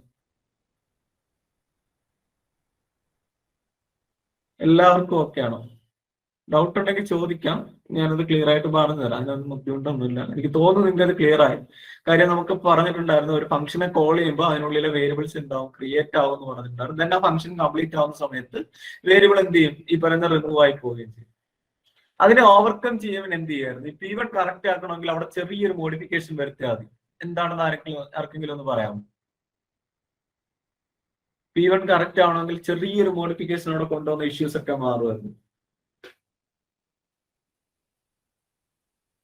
എല്ലാവർക്കും ഓക്കെ ആണോ? ഡൗട്ട് ഉണ്ടെങ്കിൽ ചോദിക്കാം, ഞാനത് ക്ലിയർ ആയിട്ട് പറഞ്ഞു തരാം. അതിനൊന്നും ബുദ്ധിമുട്ടൊന്നുമില്ല. എനിക്ക് തോന്നുന്നു നിങ്ങൾക്ക് അത് ക്ലിയർ ആയി. കാര്യം നമുക്ക് പറഞ്ഞിട്ടുണ്ടായിരുന്നു ഒരു ഫംഗ്ഷനെ കോൾ ചെയ്യുമ്പോൾ അതിനുള്ളിലെ വേരിയബിൾസ് ഉണ്ടാവും, ക്രിയേറ്റ് ആവും എന്ന് പറഞ്ഞിട്ടുണ്ടായിരുന്നു. ദെൻ ആ ഫംഗ്ഷൻ കംപ്ലീറ്റ് ആവുന്ന സമയത്ത് വേരിയബിൾ എന്ത് ചെയ്യും, ഈ പറയുന്ന റിമൂവ് ആയി പോവുകയും ചെയ്യും. അതിനെ ഓവർകം ചെയ്യാൻ എന്ത് ചെയ്യായിരുന്നു, ഈ P1 കറക്റ്റ് ആക്കണമെങ്കിൽ അവിടെ ചെറിയൊരു മോഡിഫിക്കേഷൻ വരുത്തിയാൽ മതി. എന്താണെന്ന് ആർക്കെങ്കിലും ഒന്ന് പറയാമോ? P1 കറക്റ്റ് ആവണമെങ്കിൽ ചെറിയൊരു മോഡിഫിക്കേഷൻ അവിടെ കൊണ്ടുവന്ന ഇഷ്യൂസ് ഒക്കെ മാറുമായിരുന്നു.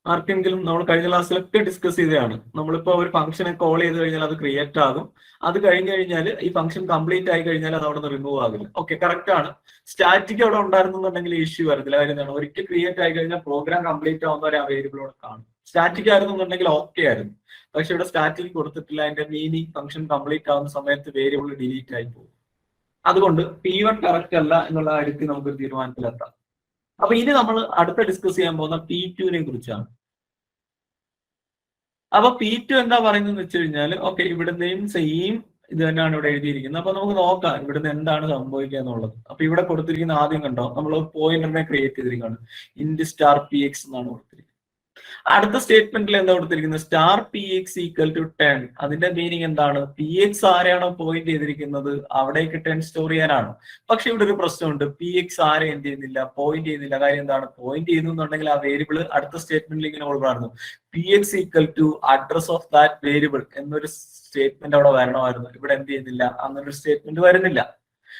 ആർക്കെങ്കിലും, നമ്മൾ കഴിഞ്ഞ ക്ലാസ്സിലൊക്കെ ഡിസ്കസ് ചെയ്തതാണ്. നമ്മളിപ്പോ ഒരു ഫംഗ്ഷനെ കോൾ ചെയ്ത് കഴിഞ്ഞാൽ അത് ക്രിയേറ്റ് ആകും. അത് കഴിഞ്ഞ് കഴിഞ്ഞാൽ ഈ ഫംഗ്ഷൻ കംപ്ലീറ്റ് ആയി കഴിഞ്ഞാൽ അത് അവിടെ നിന്ന് റിമൂവ് ആകില്ല. ഓക്കെ, കറക്റ്റ് ആണ്. സ്റ്റാറ്റിക് അവിടെ ഉണ്ടായിരുന്നുണ്ടെങ്കിൽ ഇഷ്യൂ വരുന്നില്ല. കാര്യം എന്താണ്, ഒരിക്കൽ ക്രിയേറ്റ് ആയി കഴിഞ്ഞാൽ പ്രോഗ്രാം കംപ്ലീറ്റ് ആവുന്നവരെ ആ വേരിയബിൾ അവിടെ കാണും. സ്റ്റാറ്റിക് ആയിരുന്നുണ്ടെങ്കിൽ ഓക്കെ ആയിരുന്നു. പക്ഷെ ഇവിടെ സ്റ്റാറ്റിക് കൊടുത്തിട്ടില്ല. അതിന്റെ മീനിങ് ഫംഗ്ഷൻ കംപ്ലീറ്റ് ആവുന്ന സമയത്ത് വേരിയബിൾ ഡിലീറ്റ് ആയി പോകും. അതുകൊണ്ട് P1 കറക്റ്റ് അല്ല എന്നുള്ള കാര്യത്തിൽ നമുക്കൊരു തീരുമാനത്തിലെത്താം. അപ്പൊ ഇനി നമ്മൾ അടുത്ത ഡിസ്കസ് ചെയ്യാൻ പോകുന്ന P2 കുറിച്ചാണ്. അപ്പൊ P2 എന്താ പറയുന്നത് വെച്ച് കഴിഞ്ഞാൽ, ഓക്കെ ഇവിടുന്നെയും സെയിം ഇത് തന്നെയാണ് ഇവിടെ എഴുതിയിരിക്കുന്നത്. അപ്പൊ നമുക്ക് നോക്കാം ഇവിടുന്ന് എന്താണ് സംഭവിക്കുക എന്നുള്ളത്. അപ്പൊ ഇവിടെ കൊടുത്തിരിക്കുന്ന ആദ്യം കണ്ടോ, നമ്മൾ പോയിന്ററിനെ ക്രിയേറ്റ് ചെയ്തിരിക്കുകയാണ്, ഇൻറ്റ് സ്റ്റാർ PX എന്നാണ് കൊടുത്തിരിക്കുന്നത്. അടുത്ത സ്റ്റേറ്റ്മെന്റിൽ എന്താ കൊടുത്തിരിക്കുന്നത്, സ്റ്റാർ PX ഈക്വൽ ടു 10. അതിന്റെ മീനിങ് എന്താണ്, PX ആരെയാണോ പോയിന്റ് ചെയ്തിരിക്കുന്നത് അവിടേക്ക് 10 സ്റ്റോർ ചെയ്യാനാണ്. പക്ഷെ ഇവിടെ ഒരു പ്രശ്നമുണ്ട്, PX ആരെ എന്ത് ചെയ്യുന്നില്ല, പോയിന്റ് ചെയ്യുന്നില്ല. കാര്യം എന്താണ്, പോയിന്റ് ചെയ്യുന്നുണ്ടെങ്കിൽ ആ വേരിയബിൾ അടുത്ത സ്റ്റേറ്റ്മെന്റിൽ ഇങ്ങനെ കൊടുക്കാറുണ്ട്, PX equal to address of that variable എന്നൊരു സ്റ്റേറ്റ്മെന്റ് അവിടെ വരണമായിരുന്നു. ഇവിടെ എന്ത് ചെയ്യുന്നില്ല, അങ്ങനൊരു സ്റ്റേറ്റ്മെന്റ് വരുന്നില്ല.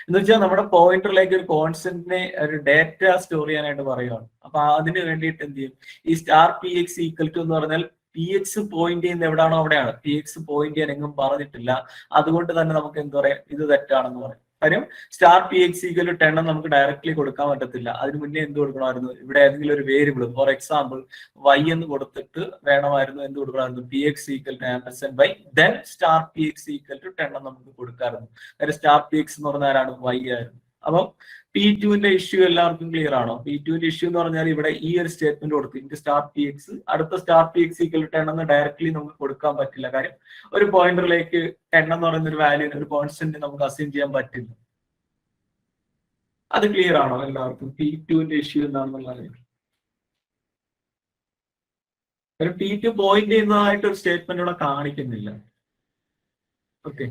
എന്ന് വെച്ചാൽ നമ്മുടെ പോയിന്ററിലേക്ക് ഒരു കോൺസ്റ്റന്റിനെ, ഒരു ഡേറ്റ സ്റ്റോർ ചെയ്യാനായിട്ട് പറയുകയാണ്. അപ്പൊ അതിന് വേണ്ടിയിട്ട് എന്ത് ചെയ്യും, ഈ സ്റ്റാർ PX ഈക്വൽ ടു എന്ന് പറഞ്ഞാൽ PX പോയിന്റ് ചെയ്യുന്ന എവിടെയാണോ അവിടെയാണ്. PX പോയിന്റ് ചെയ്യാൻ എങ്ങും പറഞ്ഞിട്ടില്ല. അതുകൊണ്ട് തന്നെ നമുക്ക് എന്താ പറയാ, ഇത് തെറ്റാണെന്ന് പറയും. കാര്യം സ്റ്റാർ പി എക്സ് ഈക്വൽ 10 നമുക്ക് ഡയറക്ട്ലി കൊടുക്കാൻ പറ്റത്തില്ല. അതിന് മുന്നേ എന്ത് കൊടുക്കണമായിരുന്നു? ഇവിടെ ഏതെങ്കിലും ഒരു വേരിയബിൾ, ഫോർ എക്സാമ്പിൾ y എന്ന് കൊടുത്തിട്ട് വേണമായിരുന്നു എന്ത് കൊടുക്കണമായിരുന്നു? P X equal to ampersand y then star P X equal to 10 നമുക്ക് കൊടുക്കാമായിരുന്നു. കാര്യം സ്റ്റാർ പി എക്സ് എന്ന് പറഞ്ഞാൽ ആരാണ്? y ആയിരുന്നു. അപ്പം P2ന്റെ ഇഷ്യൂ എല്ലാവർക്കും ക്ലിയർ ആണോ? P2ന്റെ ഇഷ്യൂ എന്ന് പറഞ്ഞാൽ ഇവിടെ ഈ ഒരു സ്റ്റേറ്റ്മെന്റ് കൊടുത്തു ഇന്റ് സ്റ്റാർ പി എക്സ്, അടുത്ത സ്റ്റാർ പി എക്സ് ഈക്വൽ 10 എന്ന് ഡയറക്ട്ലി നമുക്ക് കൊടുക്കാൻ പറ്റില്ല. കാര്യം ഒരു പോയിന്ററിലേക്ക് 10 എന്ന് പറയുന്ന ഒരു വാല്യൂ, ഒരു കോൺസ്റ്റന്റ് നമുക്ക് അസൈൻ ചെയ്യാൻ പറ്റില്ല. അത് ക്ലിയർ ആണോ എല്ലാവർക്കും? P2ന്റെ ഇഷ്യൂ എന്താണെന്നുള്ളത്. P2 പോയിന്റ് ചെയ്യുന്നതായിട്ട് ഒരു സ്റ്റേറ്റ്മെന്റ് ഇവിടെ കാണിക്കുന്നില്ല. ഓക്കെ,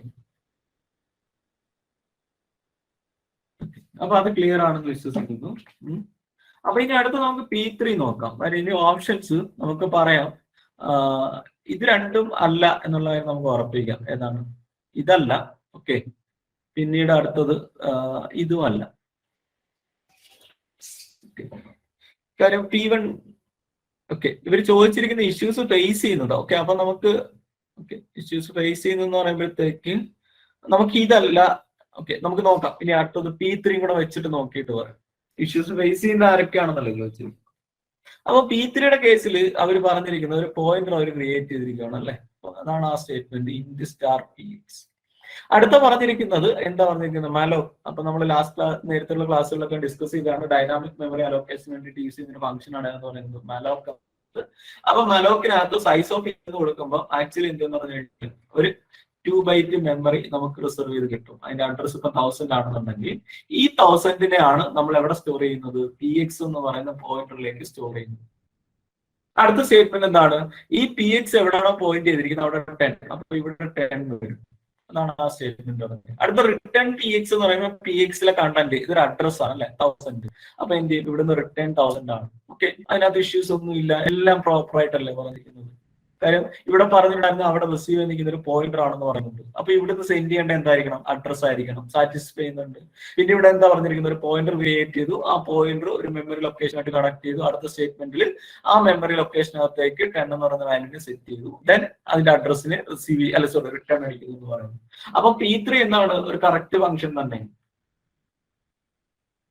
അപ്പൊ അത് ക്ലിയർ ആണെന്ന് വിശ്വസിക്കുന്നു. അപ്പൊ ഇനി അടുത്ത് നമുക്ക് P3 നോക്കാം. ഇനി ഓപ്ഷൻസ് നമുക്ക് പറയാം. ഇത് രണ്ടും അല്ല എന്നുള്ള കാര്യം നമുക്ക് ഉറപ്പിക്കാം. ഏതാണ്? ഇതല്ല. ഓക്കെ, പിന്നീട് അടുത്തത് ഇതും അല്ല. കാര്യം P1 ഓക്കെ, ഇവർ ചോദിച്ചിരിക്കുന്ന ഇഷ്യൂസ് ഫേസ് ചെയ്യുന്നത്. ഓക്കെ, അപ്പൊ നമുക്ക് ഇഷ്യൂസ് ഫേസ് ചെയ്യുന്നെന്ന് പറയുമ്പോഴത്തേക്ക് നമുക്ക് ഇതല്ല. ഓക്കെ, നമുക്ക് നോക്കാം. ഇനി അടുത്തത് P3 കൂടെ വെച്ചിട്ട് നോക്കിയിട്ട് പറയാം ഇഷ്യൂസ് ഫേസ് ചെയ്യുന്ന ആരൊക്കെയാണെന്നല്ലേ ചോദിച്ചത്. അപ്പൊ P3യുടെ കേസിൽ അവർ പറഞ്ഞിരിക്കുന്നത് ഒരു പോയിന്റർ അവർ ക്രിയേറ്റ് ചെയ്തിരിക്കുകയാണ് അല്ലെ. അതാണ് ആ statement int star P X. അടുത്ത പറഞ്ഞിരിക്കുന്നത് എന്താ പറഞ്ഞിരിക്കുന്നത്? മാലോക്. അപ്പൊ നമ്മൾ നേരത്തെ ക്ലാസ്സുകളിലൊക്കെ ഡിസ്കസ് ചെയ്താണ് ഡൈനാമിക് മെമ്മറി അലോക്കേഷന് വേണ്ടിയിട്ട് യൂസ് ചെയ്യുന്ന ഫംഗ്ഷൻ ആണ് എന്ന് പറയുന്നത് മാലോക്. അപ്പൊ മാലോക്കിനകത്ത് സൈസ് ഓഫ് ഇന്റ് കൊടുക്കുമ്പോൾ ആക്ച്വലി എന്തെന്ന് പറഞ്ഞു കഴിഞ്ഞാൽ ഒരു 2 ബൈറ്റ് മെമ്മറി നമുക്ക് റിസർവ് ചെയ്ത് കിട്ടും. അതിന്റെ അഡ്രസ് ഇപ്പൊ 1000 ആണെന്നുണ്ടെങ്കിൽ ഈ 1000-നെയാണ് നമ്മൾ എവിടെ സ്റ്റോർ ചെയ്യുന്നത്? പി എക്സ് എന്ന് പറയുന്ന പോയിന്ററിലേക്ക് സ്റ്റോർ ചെയ്യുന്നത്. അടുത്ത സ്റ്റേറ്റ്മെന്റ് എന്താണ്? ഈ പി എക്സ് എവിടെയാണോ പോയിന്റ് ചെയ്തിരിക്കുന്നത് അവിടെ 10, അപ്പൊ ഇവിടെ 10 വരും. അതാണ് ആ സ്റ്റേറ്റ്മെന്റ്. അടുത്ത റിട്ടേൺ പി എക്സ് എന്ന് പറയുമ്പോൾ പി എക്സിലെ കണ്ടന്റ് ഇതൊരു അഡ്രസ് ആണ് അല്ലെ, 1000. അപ്പൊ എന്ത് ചെയ്യും? ഇവിടുന്ന് റിട്ടേൺ 1000 ആണ്. ഓക്കെ, അതിനകത്ത് ഇഷ്യൂസ് ഒന്നും ഇല്ല, എല്ലാം പ്രോപ്പർ ആയിട്ടല്ലേ പറഞ്ഞിരിക്കുന്നത്. കാര്യം ഇവിടെ പറഞ്ഞിട്ടുണ്ടായിരുന്നു അവിടെ റിസീവ് ചെയ്ത് നിൽക്കുന്ന ഒരു പോയിന്റർ ആണെന്ന് പറയുന്നുണ്ട്. അപ്പൊ ഇവിടുന്ന് സെൻഡ് ചെയ്യേണ്ട എന്തായിരിക്കണം? അഡ്രസ് ആയിരിക്കണം. സാറ്റിസ്ഫൈ ചെയ്യുന്നുണ്ട്. പിന്നെ ഇവിടെ എന്താ പറഞ്ഞിരിക്കുന്നത്? ഒരു പോയിന്റർ ക്രിയേറ്റ് ചെയ്തു, ആ പോയിന്റർ ഒരു മെമ്മറി ലൊക്കേഷനായിട്ട് കണക്ട് ചെയ്തു. അടുത്ത സ്റ്റേറ്റ്മെന്റിൽ ആ മെമ്മറി ലൊക്കേഷനകത്തേക്ക് 10 എന്ന് പറയുന്ന വാല്യൂനെ സെറ്റ് ചെയ്തു. ദെൻ അതിന്റെ അഡ്രസ്സിന് റിട്ടേൺ അടിക്കുന്നു എന്ന് പറയുന്നു. അപ്പൊ P3 എന്താണ്? ഒരു കറക്റ്റ് ഫംഗ്ഷൻ തന്നെ.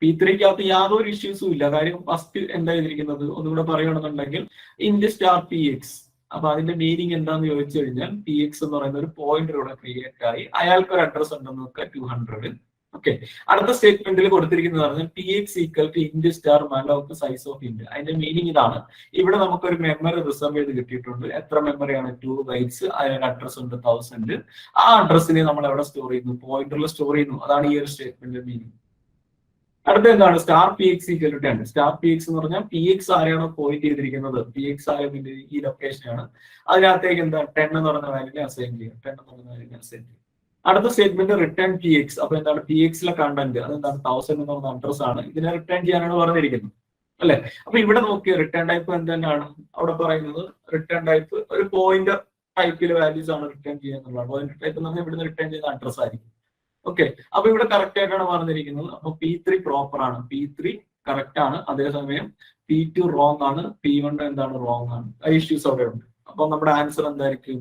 P3ക്കകത്ത് യാതൊരു ഇഷ്യൂസും ഇല്ല. കാര്യം ഫസ്റ്റ് എന്താ ചെയ്തിരിക്കുന്നത് ഒന്നുകൂടെ പറയുകയാണെന്നുണ്ടെങ്കിൽ ഇന്റ് സ്റ്റാർ പി എക്സ്. അപ്പൊ അതിന്റെ മീനിങ് എന്താന്ന് ചോദിച്ചു കഴിഞ്ഞാൽ പി എക്സ് എന്ന് പറയുന്ന ഒരു പോയിന്റർ ഇവിടെ ക്രിയേറ്റ് ആയി. അയാൾക്ക് ഒരു അഡ്രസ് ഉണ്ടെന്ന് നോക്കുക 200. ഓക്കെ, അടുത്ത സ്റ്റേറ്റ്മെന്റിൽ കൊടുത്തിരിക്കുന്നത് പറഞ്ഞാൽ P X equal to int star malloc size of int. അതിന്റെ മീനിങ് ഇതാണ്. ഇവിടെ നമുക്കൊരു മെമ്മറി റിസർവ് ചെയ്ത് കിട്ടിയിട്ടുണ്ട്. എത്ര മെമ്മറിയാണ്? 2 ബൈറ്റ്സ്. അതിനൊരു അഡ്രസ് ഉണ്ട് 1000. ആ അഡ്രസ്സിനെ നമ്മൾ എവിടെ സ്റ്റോർ ചെയ്യുന്നു? പോയിന്ററിൽ സ്റ്റോർ ചെയ്യുന്നു. അതാണ് ഈ ഒരു സ്റ്റേറ്റ്മെന്റിന്റെ മീനിങ്. അടുത്ത എന്താണ്? Star P X equal to 10. Star P X എന്ന് പറഞ്ഞാൽ പി എക്സ് ആരെയാണോ പോയിന്റ് ചെയ്തിരിക്കുന്നത്, പി എക്സ് ആരെങ്കിലും ഈ ലൊക്കേഷനാണ്, അതിനകത്തേക്ക് എന്താ 10 എന്ന് പറയുന്ന വാല്യൂനെ അസൈൻ ചെയ്യും. 10 എന്ന് പറയുന്ന വാല്യൂനെ അസൈൻ ചെയ്യും. അടുത്ത സ്റ്റേറ്റ്മെന്റ് റിട്ടേൺ പി എക്സ്. അപ്പൊ എന്താണ്? പി എക്സിലെ കണ്ടന്റ് അതെന്താണ്? 1000 എന്ന് പറയുന്ന അഡ്രസ് ആണ്. ഇതിനെ റിട്ടേൺ ചെയ്യാനാണ് പറഞ്ഞിരിക്കുന്നത് അല്ലെ. അപ്പൊ ഇവിടെ നോക്കിയ റിട്ടേൺ ടൈപ്പ് എന്താണ് അവിടെ പറയുന്നത്? റിട്ടേൺ ടൈപ്പ് ഒരു പോയിന്റർ ടൈപ്പിലെ വാല്യൂസ് ആണ് റിട്ടേൺ ചെയ്യുക എന്നുള്ളത്. പോയിന്റർ ടൈപ്പ് എന്ന് പറഞ്ഞാൽ ഇവിടുന്ന് റിട്ടേൺ ചെയ്യുന്ന അഡ്രസ് ആയിരിക്കും. ഓക്കെ, അപ്പൊ ഇവിടെ കറക്റ്റ് ആയിട്ടാണ് പറഞ്ഞിരിക്കുന്നത്. അപ്പൊ P3 പ്രോപ്പർ ആണ്, P3 കറക്റ്റ് ആണ്. അതേസമയം P2 റോങ് ആണ്, P1 എന്താണ്? റോങ് ആണ്. ഇഷ്യൂസ് അവിടെ ഉണ്ട്. അപ്പൊ നമ്മുടെ ആൻസർ എന്തായിരിക്കും?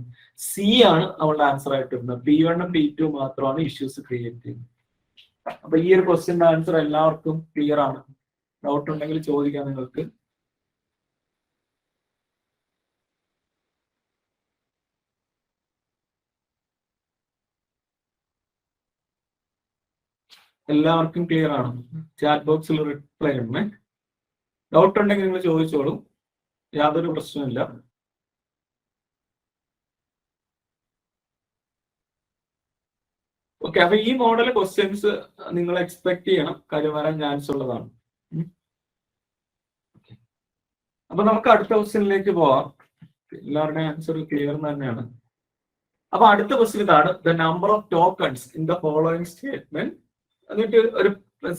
സി ആണ് നമ്മളുടെ ആൻസർ ആയിട്ട് വരുന്നത്. P1 ഉം P2 മാത്രമാണ് ഇഷ്യൂസ് ക്രിയേറ്റ് ചെയ്യുന്നത്. അപ്പൊ ഈ ഒരു ക്വസ്റ്റ്യന്റെ ആൻസർ എല്ലാവർക്കും ക്ലിയർ ആണ്. ഡൗട്ട് ഉണ്ടെങ്കിൽ ചോദിക്കാം നിങ്ങൾക്ക്. എല്ലാവർക്കും ക്ലിയർ ആണ്? ചാറ്റ് ബോക്സിൽ റിപ്ലൈ ഉണ്ട്. ഡൗട്ട് ഉണ്ടെങ്കിൽ നിങ്ങൾ ചോദിച്ചോളൂ, യാതൊരു പ്രശ്നമില്ല. ഓക്കെ, അപ്പൊ ഈ മോഡൽ ക്വസ്റ്റ്യൻസ് നിങ്ങൾ എക്സ്പെക്ട് ചെയ്യണം, കാര്യം വരാൻ ചാൻസ് ഉള്ളതാണ്. അപ്പൊ നമുക്ക് അടുത്ത ക്വസ്റ്റ്യനിലേക്ക് പോവാം. എല്ലാവരുടെയും ആൻസർ ക്ലിയർ തന്നെയാണ്. അപ്പൊ അടുത്ത ക്വസ്റ്റ്യൻ ഇതാണ്: the number of tokens in the following statement. എന്നിട്ട് ഒരു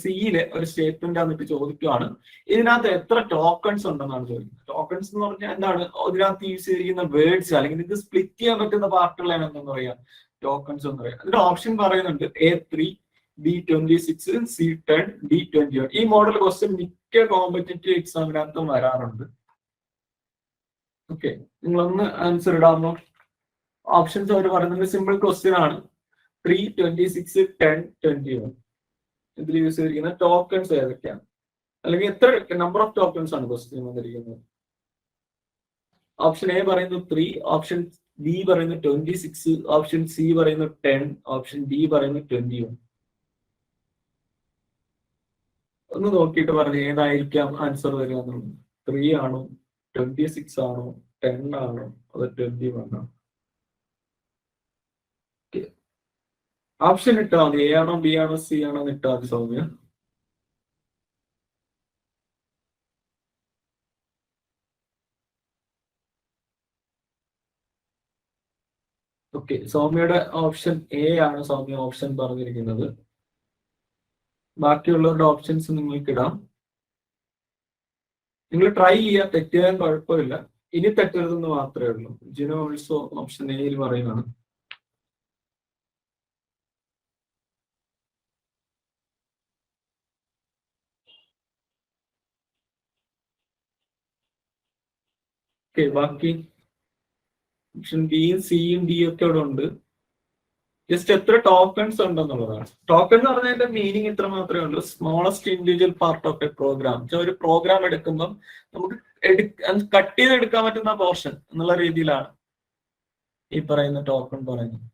സിയിലെ ഒരു സ്റ്റേറ്റ്മെന്റ് എന്നിട്ട് ചോദിക്കുകയാണ് ഇതിനകത്ത് എത്ര ടോക്കൺസ് ഉണ്ടെന്നാണ് ചോദിക്കുന്നത്. ടോക്കൺസ് എന്ന് പറഞ്ഞാൽ എന്താണ്? ഇതിനകത്ത് യൂസ് ചെയ്തിരിക്കുന്ന വേർഡ്സ് അല്ലെങ്കിൽ ഇത് സ്പ്ലിറ്റ് ചെയ്യാൻ പറ്റുന്ന പാർട്ടുകളാണ് എന്തെന്ന് പറയാം? ടോക്കൺസ് എന്ന് പറയാം. അതിന്റെ ഓപ്ഷൻ പറയുന്നുണ്ട് A3, B26, C10, D21. ഈ മോഡൽ ക്വസ്റ്റ്യൻ മിക്ക കോമ്പറ്റേറ്റീവ് എക്സാമിനകത്തും വരാറുണ്ട്. ഓക്കെ, നിങ്ങളൊന്ന് ആൻസർ ഇടാമോ? ഓപ്ഷൻസ് അവർ പറയുന്നത് സിമ്പിൾ ക്വസ്റ്റ്യൻ ആണ്. 3, 26, 10, 21. ഇതിൽ യൂസ് ചെയ്തിരിക്കുന്ന ടോക്കൺസ് ഏതൊക്കെയാണ്, അല്ലെങ്കിൽ എത്ര നമ്പർ ഓഫ് ടോക്കൺസ് ആണ് ക്വസ്റ്റ്യൻ വന്നിരിക്കുന്നത്. ഓപ്ഷൻ എ പറയുന്നത് 3, ഓപ്ഷൻ ബി പറയുന്നത് 26, ഓപ്ഷൻ സി പറയുന്നത് 10, ഓപ്ഷൻ ഡി പറയുന്നത് 21. ഒന്ന് നോക്കിയിട്ട് പറഞ്ഞു ഏതായിരിക്കാം ആൻസർ വരിക എന്നുള്ളത്. 3 ആണോ, 26 ആണോ, 10 ആണോ, അതോ 21 ആണോ? ഓപ്ഷൻ ഇട്ടാൽ മതി. എ ആണോ, ബി ആണോ, സി ആണോ എന്ന് ഇട്ടാൽ മതി സൗമ്യ. ഓക്കെ, സൗമ്യയുടെ ഓപ്ഷൻ എ ആണ് സൗമ്യ ഓപ്ഷൻ പറഞ്ഞിരിക്കുന്നത്. ബാക്കിയുള്ളവരുടെ ഓപ്ഷൻസ് നിങ്ങൾക്ക് ഇടാം. നിങ്ങൾ ട്രൈ ചെയ്യുക, തെറ്റിയാൽ കുഴപ്പമില്ല. ഇനി തെറ്റരുതെന്ന് മാത്രമേ ഉള്ളൂ. ജിനോ ഓൾസോ ഓപ്ഷൻ എയിൽ പറയുകയാണ്. ഓക്കെ, ബാക്കി ഓപ്ഷൻ ബിയും സിയും ഡിയും ഒക്കെ ഇവിടെ ഉണ്ട്. ജസ്റ്റ് എത്ര ടോക്കൺസ് ഉണ്ടെന്നുള്ളതാണ്. ടോക്കൺ എന്ന് പറഞ്ഞതിന്റെ മീനിങ് ഇത്ര മാത്രമേ ഉള്ളൂ. Smallest individual part of a program. ഒരു പ്രോഗ്രാം എടുക്കുമ്പോൾ നമുക്ക് കട്ട് ചെയ്തെടുക്കാൻ പറ്റുന്ന പോർഷൻ എന്നുള്ള രീതിയിലാണ് ഈ പറയുന്ന ടോക്കൺ പറയുന്നത്.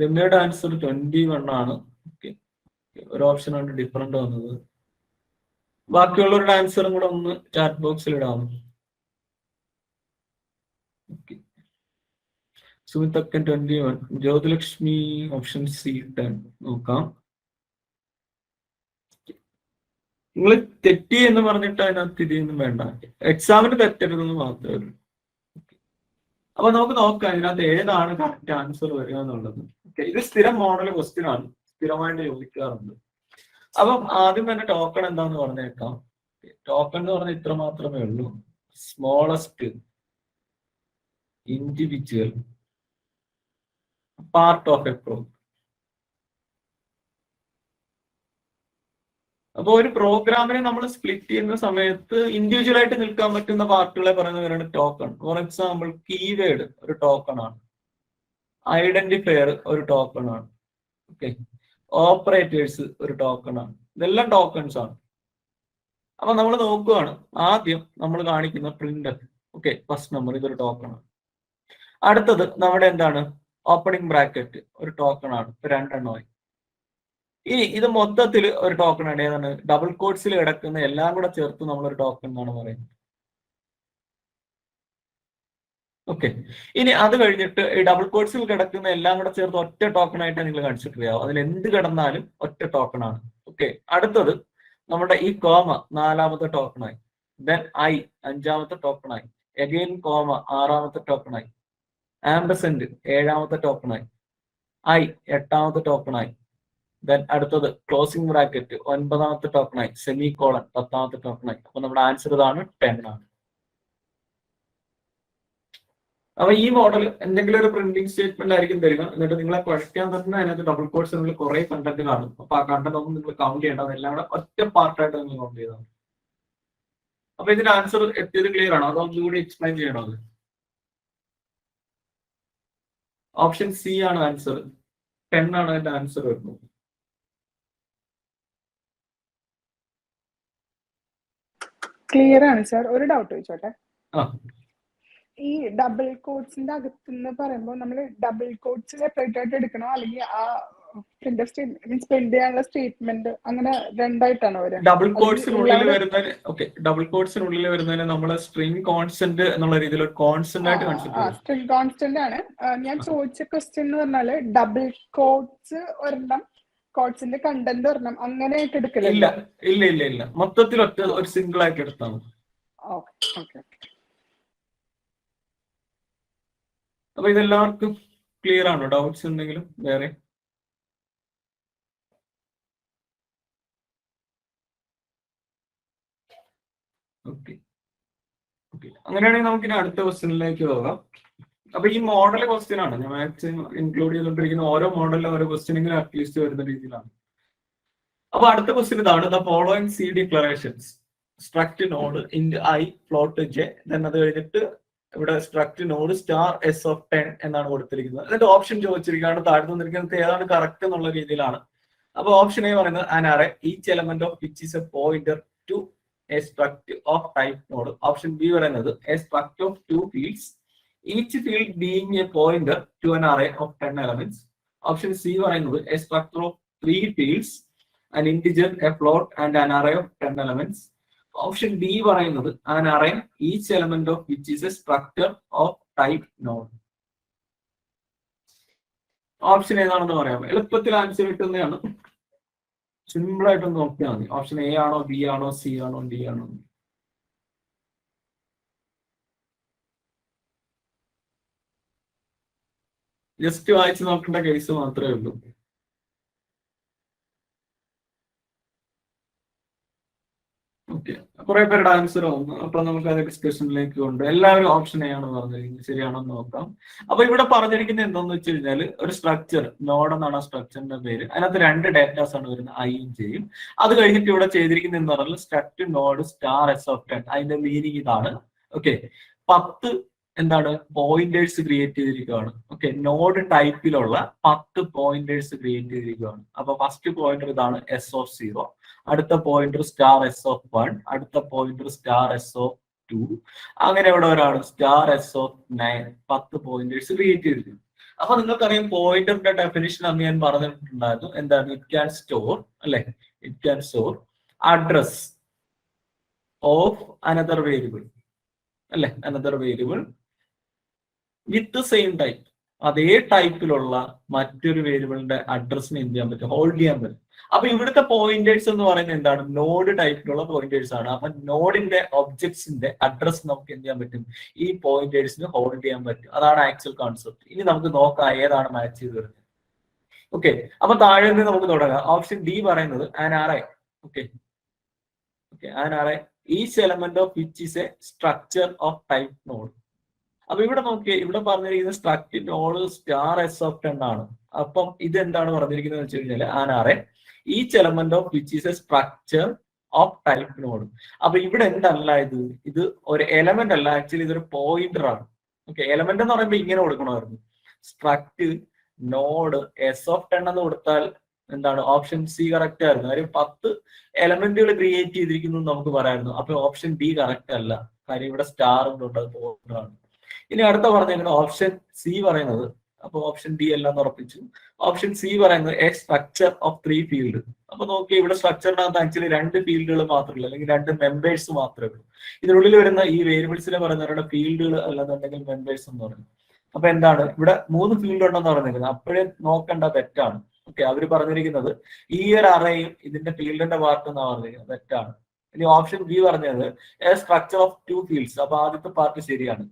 രമ്യയുടെ ആൻസർ 21 ആണ്. ഓക്കെ, ഒരു ഓപ്ഷനാണ് ഡിഫറൻറ്റ് വന്നത്. ബാക്കിയുള്ളവരുടെ ആൻസറും കൂടെ ഒന്ന് ചാറ്റ് ബോക്സിൽ ഇടാം. സുമിത്തക്കൻ 21, ജ്യോതിലക്ഷ്മി ഓപ്ഷൻ സി 10. നോക്കാം. നിങ്ങൾ തെറ്റി എന്ന് പറഞ്ഞിട്ട് അതിനകത്ത് ഇതൊന്നും വേണ്ട. എക്സാമിന് തെറ്റരുതെന്ന് മാത്രമേ ഉള്ളൂ. അപ്പൊ നമുക്ക് നോക്കാം ഇതിനകത്ത് ഏതാണ് കറക്റ്റ് ആൻസർ വരിക എന്നുള്ളത്. ഇത് സ്ഥിരം മോഡൽ ക്വസ്റ്റ്യൻ ആണ്, സ്ഥിരമായിട്ട് ചോദിക്കാറുണ്ട്. അപ്പം ആദ്യം തന്നെ ടോക്കൺ എന്താന്ന് പറഞ്ഞേക്കാം. ടോക്കൺ എന്ന് പറഞ്ഞാൽ ഇത്ര മാത്രമേ ഉള്ളൂ. Smallest individual part of a program. അപ്പൊ ഒരു പ്രോഗ്രാമിനെ നമ്മൾ സ്പ്ലിറ്റ് ചെയ്യുന്ന സമയത്ത് ഇൻഡിവിജ്വൽ ആയിട്ട് നിൽക്കാൻ പറ്റുന്ന പാർട്ടുകളെ പറയുന്നവരാണ് ടോക്കൺ. ഫോർ എക്സാമ്പിൾ, കീവേഡ് ഒരു ടോക്കൺ ആണ്, ഐഡന്റിഫയർ ഒരു ടോക്കൺ ആണ്, ഓക്കെ, ഓപ്പറേറ്റേഴ്സ് ഒരു ടോക്കൺ ആണ്. ഇതെല്ലാം ടോക്കൺസ് ആണ്. അപ്പൊ നമ്മൾ നോക്കുകയാണ്, ആദ്യം നമ്മൾ കാണിക്കുന്ന പ്രിന്റർ, ഓക്കെ, ഫസ്റ്റ് നമ്പർ, ഇതൊരു ടോക്കൺ ആണ്. അടുത്തത് നമ്മുടെ എന്താണ്, ഓപ്പണിംഗ് ബ്രാക്കറ്റ് ഒരു ടോക്കൺ ആണ്, 2 എണ്ണമായി. ഇനി ഇത് മൊത്തത്തിൽ ഒരു ടോക്കൺ ആണ്. ഏതാണ്, ഡബിൾ കോട്ട്സിൽ കിടക്കുന്ന എല്ലാം കൂടെ ചേർത്ത് നമ്മളൊരു ടോക്കൺ എന്നാണ് പറയുന്നത്. ഓക്കെ, ഇനി അത് കഴിഞ്ഞിട്ട് ഈ ഡബിൾ കോട്ട്സിൽ കിടക്കുന്ന എല്ലാം കൂടെ ചേർത്ത് ഒറ്റ ടോക്കൺ ആയിട്ട് നിങ്ങൾ കൺസിഡർ അതിൽ എന്ത് കിടന്നാലും ഒറ്റ ടോക്കൺ ആണ്. ഓക്കെ, അടുത്തത് നമ്മുടെ ഈ കോമ 4ാമത്തെ ടോക്കണായി, ദെൻ ഐ 5ാമത്തെ ടോക്കണായി, എഗെയിൻ കോമ 6ാമത്തെ ടോക്കണായി, ആംബസെന്റ് 7ാമത്തെ ടോക്കണായി, ഐ 8ാമത്തെ ടോക്കണായി, ദെൻ അടുത്തത് ക്ലോസിംഗ് ബ്രാക്കറ്റ് 9ാമത്തെ ടോക്കണായി, സെമി കോളൻ 10ാമത്തെ ടോക്കണായി. അപ്പൊ നമ്മുടെ ആൻസർ ഇതാണ്, 10 ആണ്. അപ്പൊ ഈ മോഡൽ എന്തെങ്കിലും ഒരു പ്രിന്റിംഗ് സ്റ്റേറ്റ്മെന്റ് ആയിരിക്കും തരിക. എന്നിട്ട് നിങ്ങളെ പഠിക്കാൻ തന്നെ അതിനകത്ത് ഡബിൾ കോട്ട്സ് നിങ്ങൾ കുറെ കണ്ടന്റ് കാണും. അപ്പൊ ആ കണ്ടന്റ് ഒന്നും നിങ്ങൾ കൗണ്ട് ചെയ്യേണ്ട, അതെല്ലാം കൂടെ ഒറ്റ പാർട്ടായിട്ട് നിങ്ങൾ കൗണ്ട് ചെയ്താൽ. അപ്പൊ ഇതിന്റെ ആൻസർ എത്തിയത് ക്ലിയർ ആണോ, അതോ ഒന്നുകൂടി എക്സ്പ്ലെയിൻ ചെയ്യണോ? അത് ഓപ്ഷൻ സി ആണ് ആൻസർ, 10 ആണ് അതിന്റെ ആൻസർ വരുന്നത്. ക്ലിയർ ആണ് സാർ. ഒരു ഡൗട്ട് ചോദിച്ചോട്ടെ. ആ, ഈ ഡബിൾ കോട്ട്സിന്റെ അകത്തുനിന്ന് പറയുമ്പോൾ നമ്മൾ ഡബിൾ കോട്ട്സ് സെപ്പറേറ്റ് ആയിട്ട് എടുക്കണോ, അല്ലെങ്കിൽ ആ പ്രിന്റ് ചെയ്യാനുള്ള സ്റ്റേറ്റ്മെന്റ് അങ്ങനെ രണ്ടായിട്ടാണോ വരിക? ഡബിൾ കോട്ട്സിനുള്ളിൽ വരുന്നതിന്, ഓക്കെ, ഡബിൾ കോട്ട്സിനുള്ളിൽ വരുന്നതിന് നമ്മൾ സ്ട്രിംഗ് കോൺസ്റ്റന്റ് എന്നുള്ള രീതിയിൽ ഒരു കോൺസ്റ്റന്റ് ആയിട്ട് കൺസിഡർ ചെയ്യും. സ്ട്രിംഗ് കോൺസ്റ്റന്റ് ആണ്. ഞാൻ ചോദിച്ച ക്വസ്റ്റ്യൻ എന്ന് പറഞ്ഞാല് ഡബിൾ കോട്ട്സ് ഒരെണ്ണം, കോട്ട്സിന്റെ കണ്ടന്റ് ഒരെണ്ണം, അങ്ങനെ ആയിട്ട് എടുക്കില്ല. ഇല്ല ഇല്ല ഇല്ല ഇല്ല, മൊത്തത്തിൽ ഒറ്റ ഒരു സിംഗിൾ ആയിട്ട് എടുത്താൽ മതി. അപ്പൊ ഇതെല്ലാവർക്കും ക്ലിയർ ആണോ? ഡൗട്ട്സ് എന്തെങ്കിലും വേറെ? ഓക്കെ ഓക്കെ, അങ്ങനെയാണെങ്കിൽ നമുക്ക് ഇനി അടുത്ത ക്വസ്റ്റ്യനിലേക്ക് പോകാം. അപ്പൊ ഈ മോഡൽ ക്വസ്റ്റ്യൻ ആണ് ഞാൻ മാക്സിമം ഇൻക്ലൂഡ് ചെയ്തുകൊണ്ടിരിക്കുന്ന. ഓരോ മോഡലിലും ഓരോ ക്വസ്റ്റ്യനെങ്കിലും അറ്റ്ലീസ്റ്റ് വരുന്ന രീതിയിലാണ്. അപ്പൊ അടുത്ത ക്വസ്റ്റ്യൻ ഇതാണ്, the following C declarations struct node ഇൻഡ് ഐ ഫ്ലോട്ട് ജെ. ദെൻ അത് കഴിഞ്ഞിട്ട് ഇവിടെ struct node star S of 10 എന്നാണ് കൊടുത്തിരിക്കുന്നത്. എന്നിട്ട് ഓപ്ഷൻ ചോദിച്ചിരിക്കുകയാണ്, താഴ്ന്നു നിൽക്കുന്നത് ഏതാണ് കറക്റ്റ് എന്നുള്ള രീതിയിലാണ് അപ്പൊ ഓപ്ഷൻ എ പറയുന്നത് an array each element of which is a pointer to a structure of type node. Option B പറയുന്നത് a structure of 2 fields, each field being a pointer to an array of 10 elements. Option C പറയുന്നത് a structure of 3 fields, an integer, a float and an array of 10 elements. Option D പറയുന്നത് an array each element of which is a structure of type node. Option ഏതാണെന്ന് പറയാം. എളുപ്പത്തിൽ ആൻസർ കിട്ടുന്നതാണ്. സിമ്പിൾ ആയിട്ടൊന്ന് നോക്കിയാൽ മതി. ഓപ്ഷൻ എ ആണോ, ബി ആണോ, സി ആണോ, ഡി ആണോ? ജസ്റ്റ് വായിച്ച് നോക്കേണ്ട കേസ് മാത്രമേ ഉള്ളൂ. ഓക്കെ, കുറെ പേരുടെ ആൻസർ വന്നു. അപ്പൊ നമുക്ക് അത് ഡിസ്കഷനിലേക്ക് കൊണ്ട് എല്ലാവരും ഓപ്ഷൻ എ ആണ് പറഞ്ഞിരിക്കുന്നത്. ശരിയാണോ എന്ന് നോക്കാം. അപ്പൊ ഇവിടെ പറഞ്ഞിരിക്കുന്നത് എന്താന്ന് വെച്ച് കഴിഞ്ഞാൽ ഒരു സ്ട്രക്ചർ നോഡ് എന്നാണ് ആ സ്ട്രക്ചറിന്റെ പേര്. അതിനകത്ത് 2 ഡേറ്റാസ് ആണ് വരുന്നത്, ഐയും ജെയും. അത് കഴിഞ്ഞിട്ട് ഇവിടെ ചെയ്തിരിക്കുന്നത് എന്ന് പറഞ്ഞാൽ struct node star S of 10. അതിന്റെ മീനിങ് ഇതാണ്. ഓക്കെ, 10 എന്താണ് പോയിന്റേഴ്സ് ക്രിയേറ്റ് ചെയ്തിരിക്കുകയാണ്. ഓക്കെ, നോഡ് ടൈപ്പിലുള്ള 10 പോയിന്റേഴ്സ് ക്രിയേറ്റ് ചെയ്തിരിക്കുകയാണ്. അപ്പൊ ഫസ്റ്റ് പോയിന്റർ ഇതാണ് എസ് ഓഫ് 0, അടുത്ത പോയിന്റർ സ്റ്റാർ എസ് ഓഫ് 1, അടുത്ത പോയിന്റർ സ്റ്റാർ എസ് ഓഫ് 2, അങ്ങനെ ഇവിടെ ഒരാണ് star S of 9. 10 pointers create ചെയ്തിരിക്കുന്നു. അപ്പൊ നിങ്ങൾക്കറിയാം പോയിന്ററിന്റെ ഡെഫിനിഷൻ അന്ന് ഞാൻ പറഞ്ഞിട്ടുണ്ടായിരുന്നു. എന്താണ്? ഇറ്റ് ക്യാൻ സ്റ്റോർ, അല്ലെ, it can store address of another variable, അല്ലെ, another variable with same type. അതേ ടൈപ്പിലുള്ള മറ്റൊരു വേരിയബിളിന്റെ അഡ്രസ്സിന് എന്ത് ചെയ്യാൻ പറ്റും? ഹോൾഡ് ചെയ്യാൻ പറ്റും. അപ്പൊ ഇവിടുത്തെ പോയിന്റേഴ്സ് എന്ന് പറയുന്നത് എന്താണ്? നോഡ് ടൈപ്പിലുള്ള പോയിന്റേഴ്സ് ആണ്. അപ്പൊ നോഡിന്റെ ഒബ്ജക്ട്സിന്റെ അഡ്രസ് നമുക്ക് എന്ത് ചെയ്യാൻ പറ്റും? ഈ പോയിന്റേഴ്സിന് ഹോൾഡ് ചെയ്യാൻ പറ്റും. അതാണ് ആക്ച്വൽ കോൺസെപ്റ്റ്. ഇനി നമുക്ക് നോക്കാം ഏതാണ് മാച്ച് ചെയ്ത് വരുന്നത്. ഓക്കെ, അപ്പൊ താഴെ നിന്ന് നമുക്ക് തുടങ്ങാം. ഓപ്ഷൻ ഡി പറയുന്നത് an array. Okay, an array each element of which is a structure of type node. അപ്പൊ ഇവിടെ നോക്കിയേ, ഇവിടെ പറഞ്ഞിരിക്കുന്ന struct node star S of 10 ആണ്. അപ്പം ഇത് എന്താണ് പറഞ്ഞിരിക്കുന്നത് വെച്ച് കഴിഞ്ഞാൽ an array each element of which is a structure of type node. അപ്പൊ ഇവിടെ എന്തല്ല ഇത് ഒരു എലമെന്റ് അല്ല, ആക്ച്വലി ഇതൊരു പോയിന്റർ ആണ്. ഓക്കെ, എലമെന്റ് എന്ന് പറയുമ്പോൾ ഇങ്ങനെ കൊടുക്കണമായിരുന്നു. സ്ട്രക്ട് നോഡ് എസ് ഓഫ് 10 എന്ന് കൊടുത്താൽ എന്താണ്? ഓപ്ഷൻ സി കറക്റ്റ് ആയിരുന്നു. കാര്യം 10 എലമെന്റുകൾ ക്രിയേറ്റ് ചെയ്തിരിക്കുന്നു നമുക്ക് പറയായിരുന്നു. അപ്പൊ ഓപ്ഷൻ ഡി കറക്റ്റ് അല്ല, കാര്യം ഇവിടെ സ്റ്റാർ ഉണ്ട്, അത് പോയിന്റർ ആണ്. ഇനി അടുത്ത പറഞ്ഞിരിക്കുന്നത് ഓപ്ഷൻ സി പറയുന്നത്, അപ്പൊ ഓപ്ഷൻ ഡി എല്ലാം ഉറപ്പിച്ചു. ഓപ്ഷൻ സി പറയുന്നത് എ സ്ട്രക്ചർ ഓഫ് 3 ഫീൽഡ്. അപ്പൊ നോക്കി, ഇവിടെ സ്ട്രക്ചറിനകത്ത് ആക്ച്വലി 2 ഫീൽഡുകൾ മാത്രമേ ഉള്ളൂ, അല്ലെങ്കിൽ 2 മെമ്പേഴ്സ് മാത്രമേ ഉള്ളൂ. ഇതിനുള്ളിൽ വരുന്ന ഈ വേരിയബിൾസിനെ പറയുന്നവരുടെ ഫീൽഡുകൾ അല്ലെന്നുണ്ടെങ്കിൽ മെമ്പേഴ്സ് എന്ന് പറയുന്നത്. അപ്പൊ എന്താണ്? ഇവിടെ 3 ഫീൽഡ് ഉണ്ടെന്ന് പറഞ്ഞിരിക്കുന്നത്. അപ്പോഴേ നോക്കേണ്ട തെറ്റാണ്. ഓക്കെ, അവര് പറഞ്ഞിരിക്കുന്നത് ഈ ഒരു അറേയും ഇതിന്റെ ഫീൽഡിന്റെ പാർട്ട് എന്നാണ് പറഞ്ഞിരിക്കുന്നത്. തെറ്റാണ്. ഇനി ഓപ്ഷൻ ബി പറഞ്ഞത് എ സ്ട്രക്ചർ ഓഫ് 2 ഫീൽഡ്സ്. അപ്പൊ ആദ്യത്തെ പാർട്ട് ശരിയാണ്.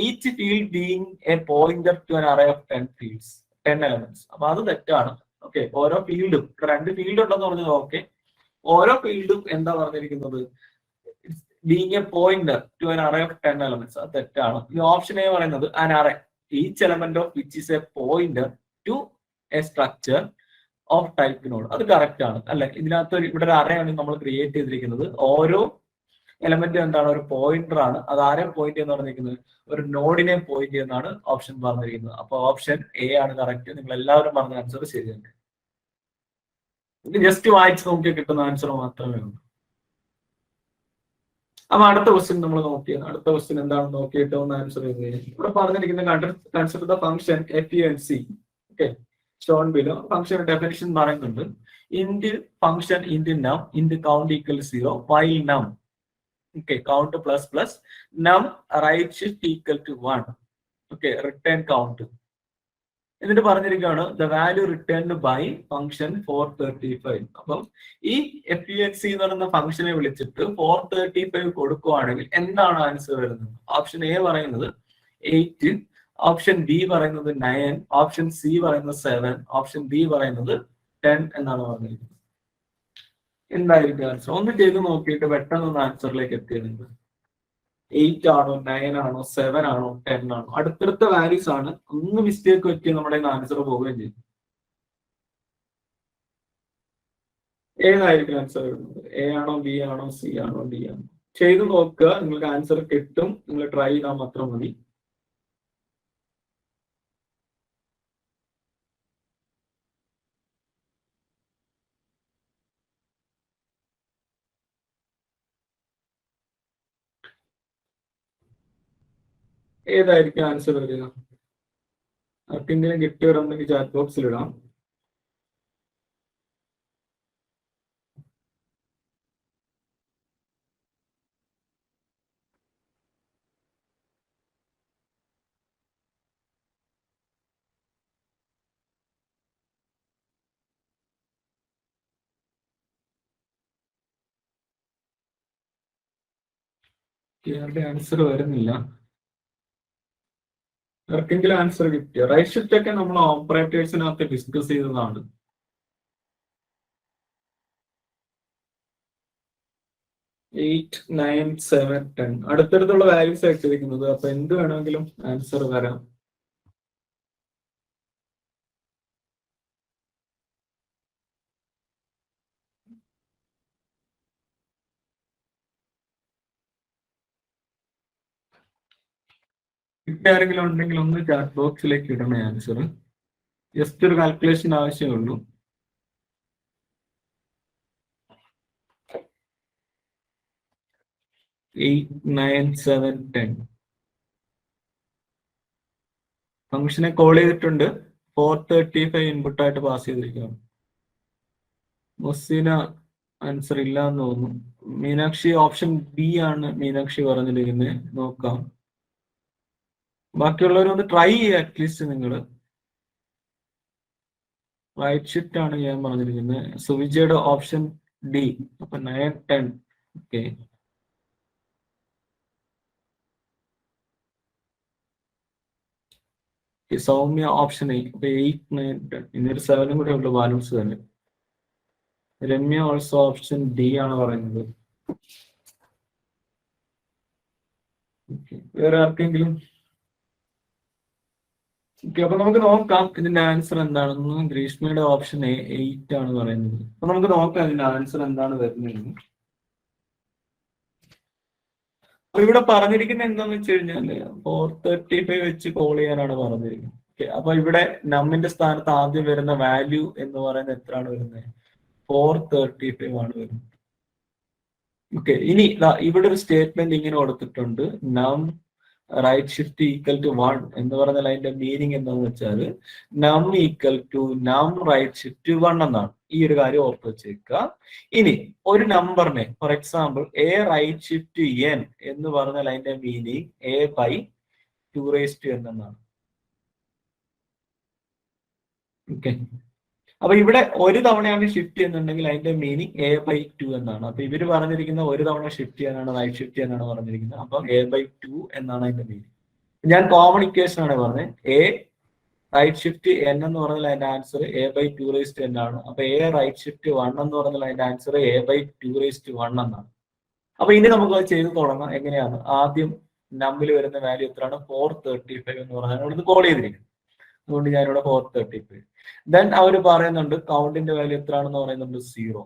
Each field being a pointer to an array of 10 fields, 10 elements. അപ്പൊ അത് തെറ്റാണ്. ഓക്കെ, ഓരോ ഫീൽഡും 2 ഫീൽഡ് ഉണ്ടെന്ന് പറഞ്ഞത്. ഓക്കെ, ഓരോ ഫീൽഡും എന്താ പറഞ്ഞിരിക്കുന്നത്? Being a pointer to an array of 10 elements. അത് തെറ്റാണ്. ഈ ഓപ്ഷൻ എ പറയുന്നത് an array each element of which is a pointer to a structure of type node. അത് കറക്റ്റ് ആണ്, അല്ലെ? ഇതിനകത്ത് ഇവിടെ ഒരു അറേ ആണ് നമ്മൾ ക്രിയേറ്റ് ചെയ്തിരിക്കുന്നത്. ഓരോ എലമെന്റ് എന്താണ്? ഒരു പോയിന്റർ ആണ്. അത് ആരെ പോയിന്റ് എന്ന് പറഞ്ഞിരിക്കുന്നത്? ഒരു നോഡിനെ പോയിന്റ് ചെയ്യുന്നതാണ് ഓപ്ഷൻ പറഞ്ഞിരിക്കുന്നത്. അപ്പൊ ഓപ്ഷൻ എ ആണ് കറക്റ്റ്. നിങ്ങൾ എല്ലാവരും പറഞ്ഞ ആൻസർ ശരിയാണ്. ഇത് ജസ്റ്റ് വായിച്ച് നോക്കിയാൽ കിട്ടുന്ന ആൻസർ മാത്രമേ ഉള്ളൂ. അപ്പൊ അടുത്ത ക്വസ്റ്റ്യൻ നമ്മൾ നോക്കിയത്, അടുത്ത ക്വസ്റ്റ്യൻ എന്താണെന്ന് നോക്കിയിട്ട് ഒന്ന് ആൻസർ ചെയ്ത് കഴിഞ്ഞാൽ ഇവിടെ പറഞ്ഞിരിക്കുന്ന consider the function FUNC. Okay, shown below. Function definition പറയുന്നുണ്ട്. Int function int num int count equal 0 while num, okay, count plus plus num right shift equal to 1. Okay, return count. എന്നിട്ട് പറഞ്ഞിരിക്കുകയാണ് the value returned by function 435. അപ്പം ഈ FUNC എന്ന് പറയുന്ന ഫംഗ്ഷനെ വിളിച്ചിട്ട് 435 കൊടുക്കുവാണെങ്കിൽ എന്താണ് ആൻസർ വരുന്നത്? ഓപ്ഷൻ എ പറയുന്നത് 8, ഓപ്ഷൻ ബി പറയുന്നത് 9, ഓപ്ഷൻ സി പറയുന്നത് 7, ഓപ്ഷൻ ഡി പറയുന്നത് 10 എന്നാണ് പറഞ്ഞിരിക്കുന്നത്. എന്തായിരിക്കും ആൻസർ? ഒന്ന് ചെയ്ത് നോക്കിയിട്ട് പെട്ടെന്ന് ആൻസറിലേക്ക് എത്തിയത്. 8 ആണോ, 9 ആണോ, 7 ആണോ, 10 ആണോ? അടുത്തടുത്ത വാല്യൂസ് ആണ്. ഒന്ന് മിസ്റ്റേക്ക് പറ്റി നമ്മുടെ ആൻസർ പോവുകയും ചെയ്യും. ഏതായിരിക്കും ആൻസർ വരുന്നത്? എ ആണോ, ബി ആണോ, സി ആണോ, ഡി ആണോ? ചെയ്ത് നോക്കുക, നിങ്ങൾക്ക് ആൻസർ കിട്ടും. നിങ്ങൾ ട്രൈ ചെയ്താൽ മാത്രം മതി. ഏതായിരിക്കും ആൻസർ വരിക? ആർക്കെങ്കിലും കിട്ടിയവരുണ്ടെങ്കിൽ ചാറ്റ് ബോക്സിൽ ഇടാം. ഇയാളുടെ ആൻസർ വരുന്നില്ല. ആർക്കെങ്കിലും ആൻസർ കിട്ടിയോ? റൈറ്റ് ഷിഫ്റ്റ് ഒക്കെ നമ്മൾ ഓപ്പറേറ്റേഴ്സിനകത്ത് ഡിസ്കസ് ചെയ്തതാണ്. എയ്റ്റ്, 9, 7, 10 അടുത്തടുത്തുള്ള വാല്യൂസ് ആയിട്ടിരിക്കുന്നത്. അപ്പൊ എന്ത് വേണമെങ്കിലും ആൻസർ വരാം. ആരെങ്കിലും ഉണ്ടെങ്കിൽ ഒന്ന് ചാറ്റ് ബോക്സിലേക്ക് ഇടണേ ആൻസർ. ജസ്റ്റ് ഒരു കാൽക്കുലേഷൻ ആവശ്യമുള്ളൂ. എയ്റ്റ്, 9, 7, 10 ഫംഗ്ഷനെ കോൾ ചെയ്തിട്ടുണ്ട്. 435 ഇൻപുട്ടായിട്ട് പാസ് ചെയ്തിരിക്കുകയാണ്. മുസീന ആൻസർ ഇല്ല എന്ന് തോന്നുന്നു. മീനാക്ഷി ഓപ്ഷൻ ബി ആണ് മീനാക്ഷി പറഞ്ഞിരിക്കുന്നത്. നോക്കാം. ബാക്കിയുള്ളവരൊന്ന് ട്രൈ ചെയ്യുക അറ്റ്ലീസ്റ്റ്. നിങ്ങൾ റൈറ്റ് ഷിഫ്റ്റ് ആണ് ഞാൻ പറഞ്ഞിരിക്കുന്നത്. സുവിജയുടെ ഓപ്ഷൻ ഡി. അപ്പൊ 9, 10. Okay, Soumya option A. അപ്പൊ 8, 9, 10 ഇന്നൊരു 7 കൂടെ ഉള്ളു ബാലൻസ് തന്നെ. രമ്യ ഓൾസോ ഓപ്ഷൻ ഡി ആണ് പറയുന്നത്. വേറെ ആർക്കെങ്കിലും? ഓക്കെ, അപ്പൊ നമുക്ക് നോക്കാം ഇതിന്റെ ആൻസർ എന്താണെന്ന്. ഗ്രീഷ്മയുടെ ഓപ്ഷൻ എ 8 ആണ് പറയുന്നത്. അപ്പൊ നമുക്ക് നോക്കാം ഇതിന്റെ ആൻസർ എന്താണ് വരുന്നതെന്ന്. അപ്പൊ ഇവിടെ പറഞ്ഞിരിക്കുന്നത് എന്താന്ന് വെച്ച് കഴിഞ്ഞാല് 435 വെച്ച് കോൾ ചെയ്യാനാണ് പറഞ്ഞിരിക്കുന്നത്. ഓക്കെ, അപ്പൊ ഇവിടെ നമ്മിന്റെ സ്ഥാനത്ത് ആദ്യം വരുന്ന വാല്യൂ എന്ന് പറയുന്നത് എത്രയാണ് വരുന്നത്? 435 ആണ് വരുന്നത്. ഓക്കെ, ഇനി ഇവിടെ ഒരു സ്റ്റേറ്റ്മെന്റ് ഇങ്ങനെ കൊടുത്തിട്ടുണ്ട്. നം റൈറ്റ് ഷിഫ്റ്റ് ഈക്വൽ ടു 1 എന്ന് പറഞ്ഞാൽ അതിന്റെ മീനിങ് എന്താണെന്ന് വെച്ചാൽ നം ഈക്വൽ ടു നം റൈറ്റ് ഷിഫ്റ്റ് 1 എന്നാണ്. ഈ ഒരു കാര്യം ഓർത്ത് വെച്ചേക്കുക. ഇനി ഒരു നമ്പറിനെ, for example A right shift N എന്ന് പറഞ്ഞാൽ അതിന്റെ മീനിങ് എ ബൈ 2n എന്നാണ്. ഓക്കെ, അപ്പൊ ഇവിടെ ഒരു തവണയാണ് ഷിഫ്റ്റ് ചെയ്യുന്നുണ്ടെങ്കിൽ അതിന്റെ മീനിങ് എ ബൈ 2 എന്നാണ്. അപ്പൊ ഇവര് പറഞ്ഞിരിക്കുന്ന ഒരു തവണ ഷിഫ്റ്റ് ചെയ്യാനാണ്, റൈറ്റ് ഷിഫ്റ്റ് ചെയ്യാനാണ് പറഞ്ഞിരിക്കുന്നത്. അപ്പൊ എ ബൈ 2 എന്നാണ് അതിന്റെ മീനിങ്. ഞാൻ കോമൺ ഇക്വേഷൻ ആണ് പറഞ്ഞത്. എ റൈറ്റ് ഷിഫ്റ്റ് എൻ എന്ന് പറഞ്ഞാൽ അതിന്റെ ആൻസർ എ ബൈ 2n ആണ്. അപ്പൊ എ റൈറ്റ് ഷിഫ്റ്റ് 1 എന്ന് പറഞ്ഞാൽ അതിന്റെ ആൻസർ എ ബൈ 2n എന്നാണ്. അപ്പൊ ഇനി നമുക്ക് അത് ചെയ്ത് തുടങ്ങാം. എങ്ങനെയാണ്? ആദ്യം നമ്പിൽ വരുന്ന വാല്യൂ എത്രയാണ്? 435 എന്ന് പറഞ്ഞാൽ ഇവിടുന്ന് കോൾ ചെയ്തിരിക്കുന്നത്. അതുകൊണ്ട് ഞാനിവിടെ 435. ദെൻ അവർ പറയുന്നുണ്ട് കൗണ്ടിന്റെ വാല്യൂ എത്രയാണെന്ന് പറയുന്നുണ്ട് 0.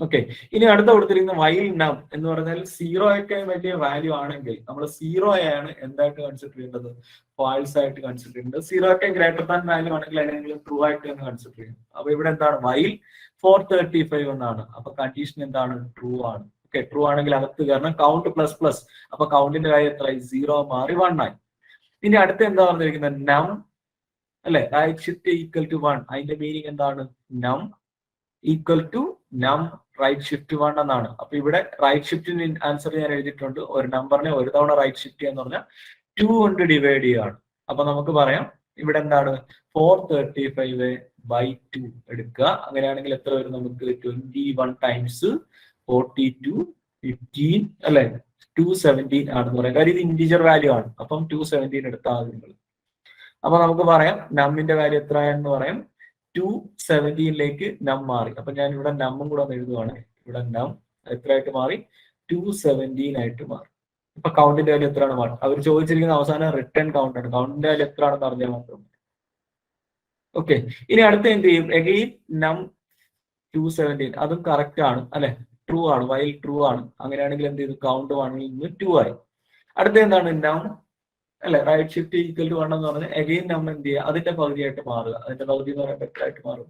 ഓക്കെ, ഇനി അടുത്ത കൊടുത്തിരിക്കുന്ന വൈൽ നം എന്ന് പറഞ്ഞാൽ 0 ഒക്കെ വലിയ വാല്യൂ ആണെങ്കിൽ നമ്മൾ 0 ആണ് എന്തായിട്ട് കൺസിഡർ ചെയ്യേണ്ടത്? ഫാൾസ് ആയിട്ട് കൺസിഡർ ചെയ്യേണ്ടത്. 0 ഒക്കെ ഗ്രേറ്റർ ദാൻ വാല്യൂ ആണെങ്കിൽ അല്ലെങ്കിൽ ട്രൂ ആയിട്ട് തന്നെ കൺസിഡർ ചെയ്യും. അപ്പൊ ഇവിടെ എന്താണ്? വൈൽ 435 എന്നാണ്. അപ്പൊ കണ്ടീഷൻ എന്താണ്? ട്രൂ ആണ്. ഓക്കെ, ട്രൂ ആണെങ്കിൽ അകത്ത് കാരണം കൗണ്ട് പ്ലസ് പ്ലസ്. അപ്പൊ കൗണ്ടിന്റെ വാല്യൂ എത്രയായി? 0 മാറി 1 ആയി. ഇനി അടുത്ത എന്താ പറഞ്ഞിരിക്കുന്നത്? നം അല്ലെ, റൈറ്റ് ഷിഫ്റ്റ് ഈക്വൽ ടു 1. അതിന്റെ മീനിങ് എന്താണ്? നം ഈക്വൽ ടു നം റൈറ്റ് ഷിഫ്റ്റ് 1 എന്നാണ്. അപ്പൊ ഇവിടെ റൈറ്റ് ഷിഫ്റ്റിന് ആൻസർ ഞാൻ എഴുതിയിട്ടുണ്ട്. ഒരു നമ്പറിനെ ഒരു തവണ റൈറ്റ് ഷിഫ്റ്റ് ചെയ്യാന്ന് പറഞ്ഞാൽ 2 കൊണ്ട് ഡിവൈഡ് ചെയ്യുകയാണ്. അപ്പൊ നമുക്ക് പറയാം ഇവിടെ എന്താണ്? 435 by 2 എടുക്കുക. അങ്ങനെയാണെങ്കിൽ എത്ര വരും നമുക്ക്? 21 ടൈംസ് 42, 15 അല്ലെ, 217 ആണെന്ന് പറയാം. കാര്യം ഇത് ഇന്റീജർ വാല്യൂ ആണ്. അപ്പം 217 എടുത്താൽ മതി നിങ്ങൾ. അപ്പൊ നമുക്ക് പറയാം നമ്മിന്റെ വാല്യൂ എത്രയാണെന്ന് പറയാം. 217ലേക്ക് നം മാറി. അപ്പൊ ഞാൻ ഇവിടെ നമ്മും കൂടെ ഒന്ന് എഴുതുവാണ്. ഇവിടെ നം എത്രയായിട്ട് മാറി? 217 ആയിട്ട് മാറി. ഇപ്പൊ കൗണ്ടിന്റെ വാല്യൂ എത്രയാണ്? 1. അവർ ചോദിച്ചിരിക്കുന്ന അവസാനം റിട്ടേൺ കൗണ്ട് ആണ്. കൗണ്ടിന്റെ വാല്യൂ എത്രയാണെന്ന് അറിഞ്ഞാൽ മാത്രം. ഓക്കെ, ഇനി അടുത്ത എന്ത് ചെയ്യും? എഗെയിൻ നം 217. അതും കറക്റ്റ് ആണ് അല്ലെ, ട്രൂ ആണ്. വൈൽ ട്രൂ ആണ്. അങ്ങനെയാണെങ്കിൽ എന്ത് ചെയ്തു? കൗണ്ട് 1ൽ നിന്ന് 2 ആയി. അടുത്ത എന്താണ്? നം അല്ലെ, റൈറ്റ് ഷിഫ്റ്റ് ഈക്വൽ ടു 1 എന്ന് പറഞ്ഞാൽ എഗെയിൻ നമ്മൾ എന്ത് ചെയ്യുക? അതിന്റെ പകുതിയായിട്ട് മാറുക. അതിന്റെ പകുതി എന്ന് പറയുമ്പോൾ എത്രയായിട്ട് മാറും?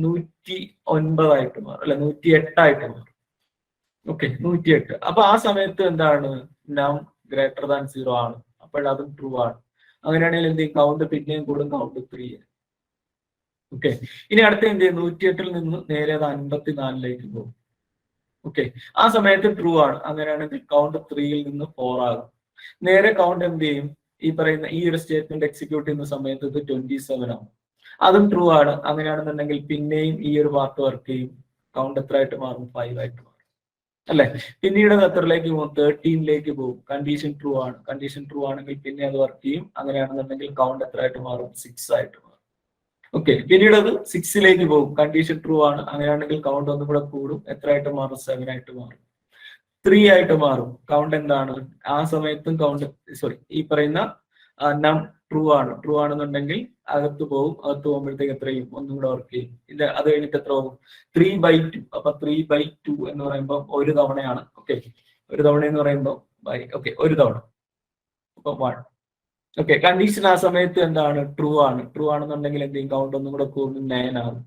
109 ആയിട്ട് മാറും അല്ലെ, 108 ആയിട്ട് മാറും. ഓക്കെ, 108. അപ്പൊ ആ സമയത്ത് എന്താണ്? നം ഗ്രേറ്റർ ദാൻ 0 ആണ്. അപ്പൊ അപ്പോൾ അതും ട്രൂ ആണ്. അങ്ങനെയാണെങ്കിൽ എന്ത് ചെയ്യും, കൗണ്ട് പിന്നെയും കൂടും, കൗണ്ട് 3. ഓക്കെ, ഇനി അടുത്ത എന്ത് ചെയ്യും, 108 നിന്ന് നേരെ 54 പോകും. ഓക്കെ, ആ സമയത്ത് ട്രൂ ആണ്. അങ്ങനെയാണെങ്കിൽ കൗണ്ട് 3 നിന്ന് 4 ആകും. നേരെ കൗണ്ട് എന്ത് ചെയ്യും, ഈ പറയുന്ന ഈ ഒരു സ്റ്റേറ്റ്മെന്റ് എക്സിക്യൂട്ട് ചെയ്യുന്ന സമയത്ത് ഇത് 27 ആവും. അതും ട്രൂ ആണ്. അങ്ങനെയാണെന്നുണ്ടെങ്കിൽ പിന്നെയും ഈ ഒരു പാർട്ട് വർക്ക് ചെയ്യും. കൗണ്ട് എത്ര ആയിട്ട് മാറും, 5 ആയിട്ട് മാറും അല്ലെ. പിന്നീട് എത്രയിലേക്ക് പോകും, 13 പോകും. കണ്ടീഷൻ ട്രൂ ആണ്. കണ്ടീഷൻ ട്രൂ ആണെങ്കിൽ പിന്നെ അത് വർക്ക് ചെയ്യും. അങ്ങനെയാണെന്നുണ്ടെങ്കിൽ കൗണ്ട് എത്ര ആയിട്ട് മാറും, 6 ആയിട്ട് മാറും. ഓക്കെ, പിന്നീട് അത് 6 പോകും. കണ്ടീഷൻ ട്രൂ ആണ്. അങ്ങനെയാണെങ്കിൽ കൗണ്ട് ഒന്നും കൂടെ കൂടും. എത്ര ആയിട്ട് മാറും, 7 ആയിട്ട് മാറും. 3 ആയിട്ട് മാറും. കൗണ്ട് എന്താണ്, ആ സമയത്തും കൗണ്ട് ഈ പറയുന്ന നം ട്രൂ ആണ്. ട്രൂ ആണെന്നുണ്ടെങ്കിൽ അകത്ത് പോകും. അകത്ത് പോകുമ്പോഴത്തേക്ക് എത്രയും ഒന്നും കൂടെ വർക്ക് ചെയ്യും. ഇത് അത് കഴിഞ്ഞിട്ട് എത്ര പോകും, 3/2. അപ്പൊ 3/2 എന്ന് പറയുമ്പോൾ ഒരു തവണയാണ്. ഓക്കെ, ഒരു തവണ എന്ന് പറയുമ്പോൾ ഒരു തവണ, അപ്പൊ 1. ഓക്കെ, കണ്ടീഷൻ ആ സമയത്ത് എന്താണ്, ട്രൂ ആണ്. ട്രൂ ആണെന്നുണ്ടെങ്കിൽ എന്ത് ചെയ്യും, കൗണ്ട് ഒന്നും കൂടെ കൂടും, 9 ആകും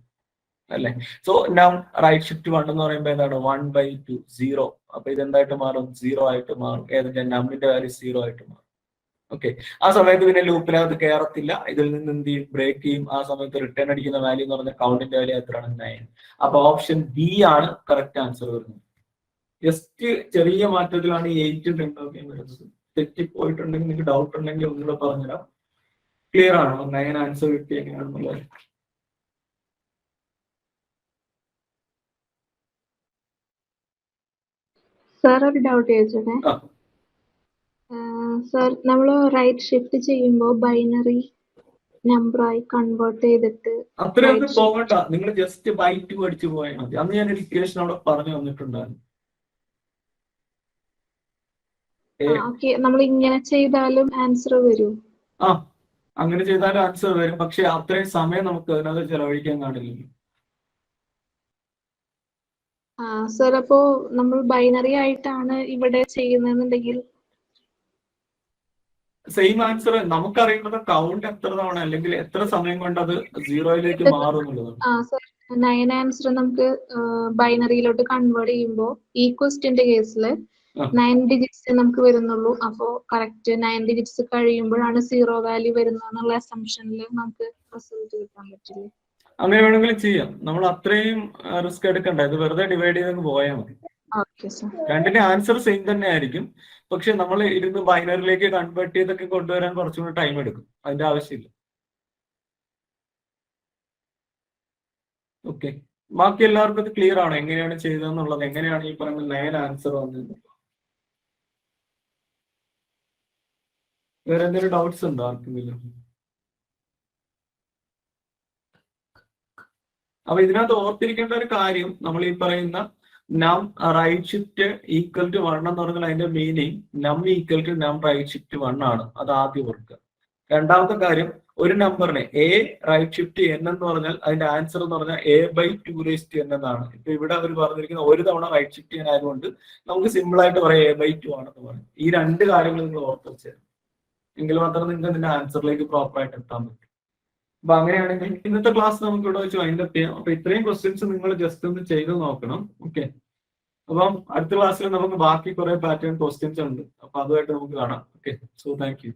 അല്ലെ. സോ നം റൈറ്റ് ഷിഫ്റ്റ് 1 എന്ന് പറയുമ്പോൾ എന്താണ്, 1/2 0. അപ്പൊ ഇതെന്തായിട്ട് മാറും, 0 ആയിട്ട് മാറും. ഏതിന്റെ, നമ്മിന്റെ വാല്യൂ 0 ആയിട്ട് മാറും. ഓക്കെ, ആ സമയത്ത് പിന്നെ ലൂപ്പിനകത്ത് കയറത്തില്ല. ഇതിൽ നിന്ന് എന്ത് ചെയ്യും, ബ്രേക്ക് ചെയ്യും. ആ സമയത്ത് റിട്ടേൺ അടിക്കുന്ന വാല്യൂ എന്ന് പറഞ്ഞാൽ കൗണ്ടിന്റെ വാല്യൂ എത്രയാണ്, 9. അപ്പൊ ഓപ്ഷൻ ബി ആണ് കറക്റ്റ് ആൻസർ വരുന്നത്. ജസ്റ്റ് ചെറിയ മാറ്റത്തിലാണ് ഈ 8 10 വരുന്നത്. തെറ്റിപ്പോയിട്ടുണ്ടെങ്കിൽ നിങ്ങൾക്ക് ഡൗട്ട് ഉണ്ടെങ്കിൽ ഒന്നുകൂടെ പറഞ്ഞുതരാം. ക്ലിയർ ആണോ, 9 ആൻസർ കിട്ടി എങ്ങനെയാണെന്നുള്ളത്? സാർ ഒരു ഡൗട്ട് ചോദിച്ചോട്ടെ. സാർ നമ്മൾ റൈറ്റ് ഷിഫ്റ്റ് ചെയ്യുമ്പോൾ ബൈനറി നമ്പറായി കൺവേർട്ട് ചെയ്തിട്ട് അത്രയൊന്നും പോകണ്ട, നിങ്ങൾ ജസ്റ്റ് ബൈ 2 അടിച്ചു പോയാൽ മതി. അന്ന് ഞാൻ ഒരു ഇക്വേഷൻ അവിടെ പറഞ്ഞു തന്നിട്ടുണ്ടായിരുന്നു. നമ്മൾ ഇങ്ങനെ ചെയ്താലും ആൻസർ വരും. അങ്ങനെ ചെയ്താലും ആൻസർ വരും. പക്ഷെ അത്രയും സമയം നമുക്ക് അതിനകത്ത് ചെലവഴിക്കാൻ കാണില്ല. സാർ അപ്പോ നമ്മൾ ബൈനറി ആയിട്ടാണ് ഇവിടെ ചെയ്യുന്നതെന്നുണ്ടെങ്കിൽ സെയിം ആൻസർ നമുക്കറിയുന്നത് കൗണ്ട് എത്ര തവണ അല്ലെങ്കിൽ എത്ര സമയം കൊണ്ട് അത് 0യിലേക്ക് മാറും എന്നുള്ളതാണ്. 9 ആൻസർ നമുക്ക് ബൈനറിയിലോട്ട് കൺവേർട്ട് ചെയ്യുമ്പോൾ ഈ ക്വസ്റ്റ്യന്റെ കേസിൽ 9 ഡിജിറ്റ്സ് നമുക്ക് വരുന്നുള്ളൂ. അപ്പോ കറക്റ്റ് 9 ഡിജിറ്റ്സ് കഴിയുമ്പോഴാണ് 0 വാല്യൂ വരുന്നതെന്നുള്ള അസംഷനിൽ നമുക്ക് റിസൾട്ട് കിട്ടാൻ പറ്റില്ലേ? അങ്ങനെ വേണമെങ്കിലും ചെയ്യാം. നമ്മൾ അത്രയും റിസ്ക് എടുക്കണ്ട. ഇത് വെറുതെ ഡിവൈഡ് ചെയ്ത് പോയാൽ മതി. രണ്ടിന്റെ ആൻസർ സെയിം തന്നെ ആയിരിക്കും. പക്ഷെ നമ്മൾ ഇരുന്ന് ബൈനറിയിലേക്ക് കൺവേർട്ട് ചെയ്തൊക്കെ കൊണ്ടുവരാൻ കുറച്ചും കൂടി ടൈം എടുക്കും. അതിന്റെ ആവശ്യമില്ല. ഓക്കെ, ബാക്കി എല്ലാവർക്കും ഇത് ക്ലിയർ ആണോ, എങ്ങനെയാണ് ചെയ്തതെന്നുള്ളത്, എങ്ങനെയാണ് ഈ പറയുന്ന 9 ആൻസർ വന്നത്? വേറെ എന്തെങ്കിലും ഡൗട്ട്സ് ഉണ്ടോ ആർക്കെങ്കിലും? അപ്പൊ ഇതിനകത്ത് ഓർത്തിരിക്കേണ്ട ഒരു കാര്യം, നമ്മൾ ഈ പറയുന്ന നം റൈറ്റ് ഷിഫ്റ്റ് ഈക്വൽ ടു 1 എന്ന് പറഞ്ഞാൽ അതിന്റെ മീനിങ് നം ഈക്വൽ ടു നം റൈറ്റ് ഷിഫ്റ്റ് 1 ആണ്. അത് ആദ്യം ഓർക്കുക. രണ്ടാമത്തെ കാര്യം, ഒരു നമ്പറിനെ എ റൈറ്റ് ഷിഫ്റ്റ് n എന്ന് പറഞ്ഞാൽ അതിന്റെ ആൻസർ എന്ന് പറഞ്ഞാൽ a/2n എന്നാണ്. ഇപ്പൊ ഇവിടെ അവർ പറഞ്ഞിരിക്കുന്ന ഒരു തവണ റൈറ്റ് ഷിഫ്റ്റ് ചെയ്യാൻ ആയതുകൊണ്ട് നമുക്ക് സിമ്പിൾ ആയിട്ട് പറയാം a/2 ആണെന്ന് പറയും. ഈ രണ്ട് കാര്യങ്ങൾ നിങ്ങൾ ഓർത്ത് വെച്ചാൽ എങ്കിൽ മാത്രമേ നിങ്ങൾക്ക് അതിന്റെ ആൻസറിലേക്ക് പ്രോപ്പർ ആയിട്ട് എത്താൻ പറ്റും. അപ്പൊ അങ്ങനെയാണെങ്കിൽ ഇന്നത്തെ ക്ലാസ് നമുക്ക് ഇവിടെ വെച്ച് വൈൻഡപ്പ് ചെയ്യാം. അപ്പൊ ഇത്രയും ക്വസ്റ്റ്യൻസ് നിങ്ങൾ ജസ്റ്റ് ഒന്ന് ചെയ്ത് നോക്കണം. ഓക്കെ, അപ്പം അടുത്ത ക്ലാസ്സിൽ നമുക്ക് ബാക്കി കുറെ പാറ്റേൺ ക്വസ്റ്റ്യൻസ് ഉണ്ട്. അപ്പൊ അതുമായിട്ട് നമുക്ക് കാണാം. Okay, so thank you.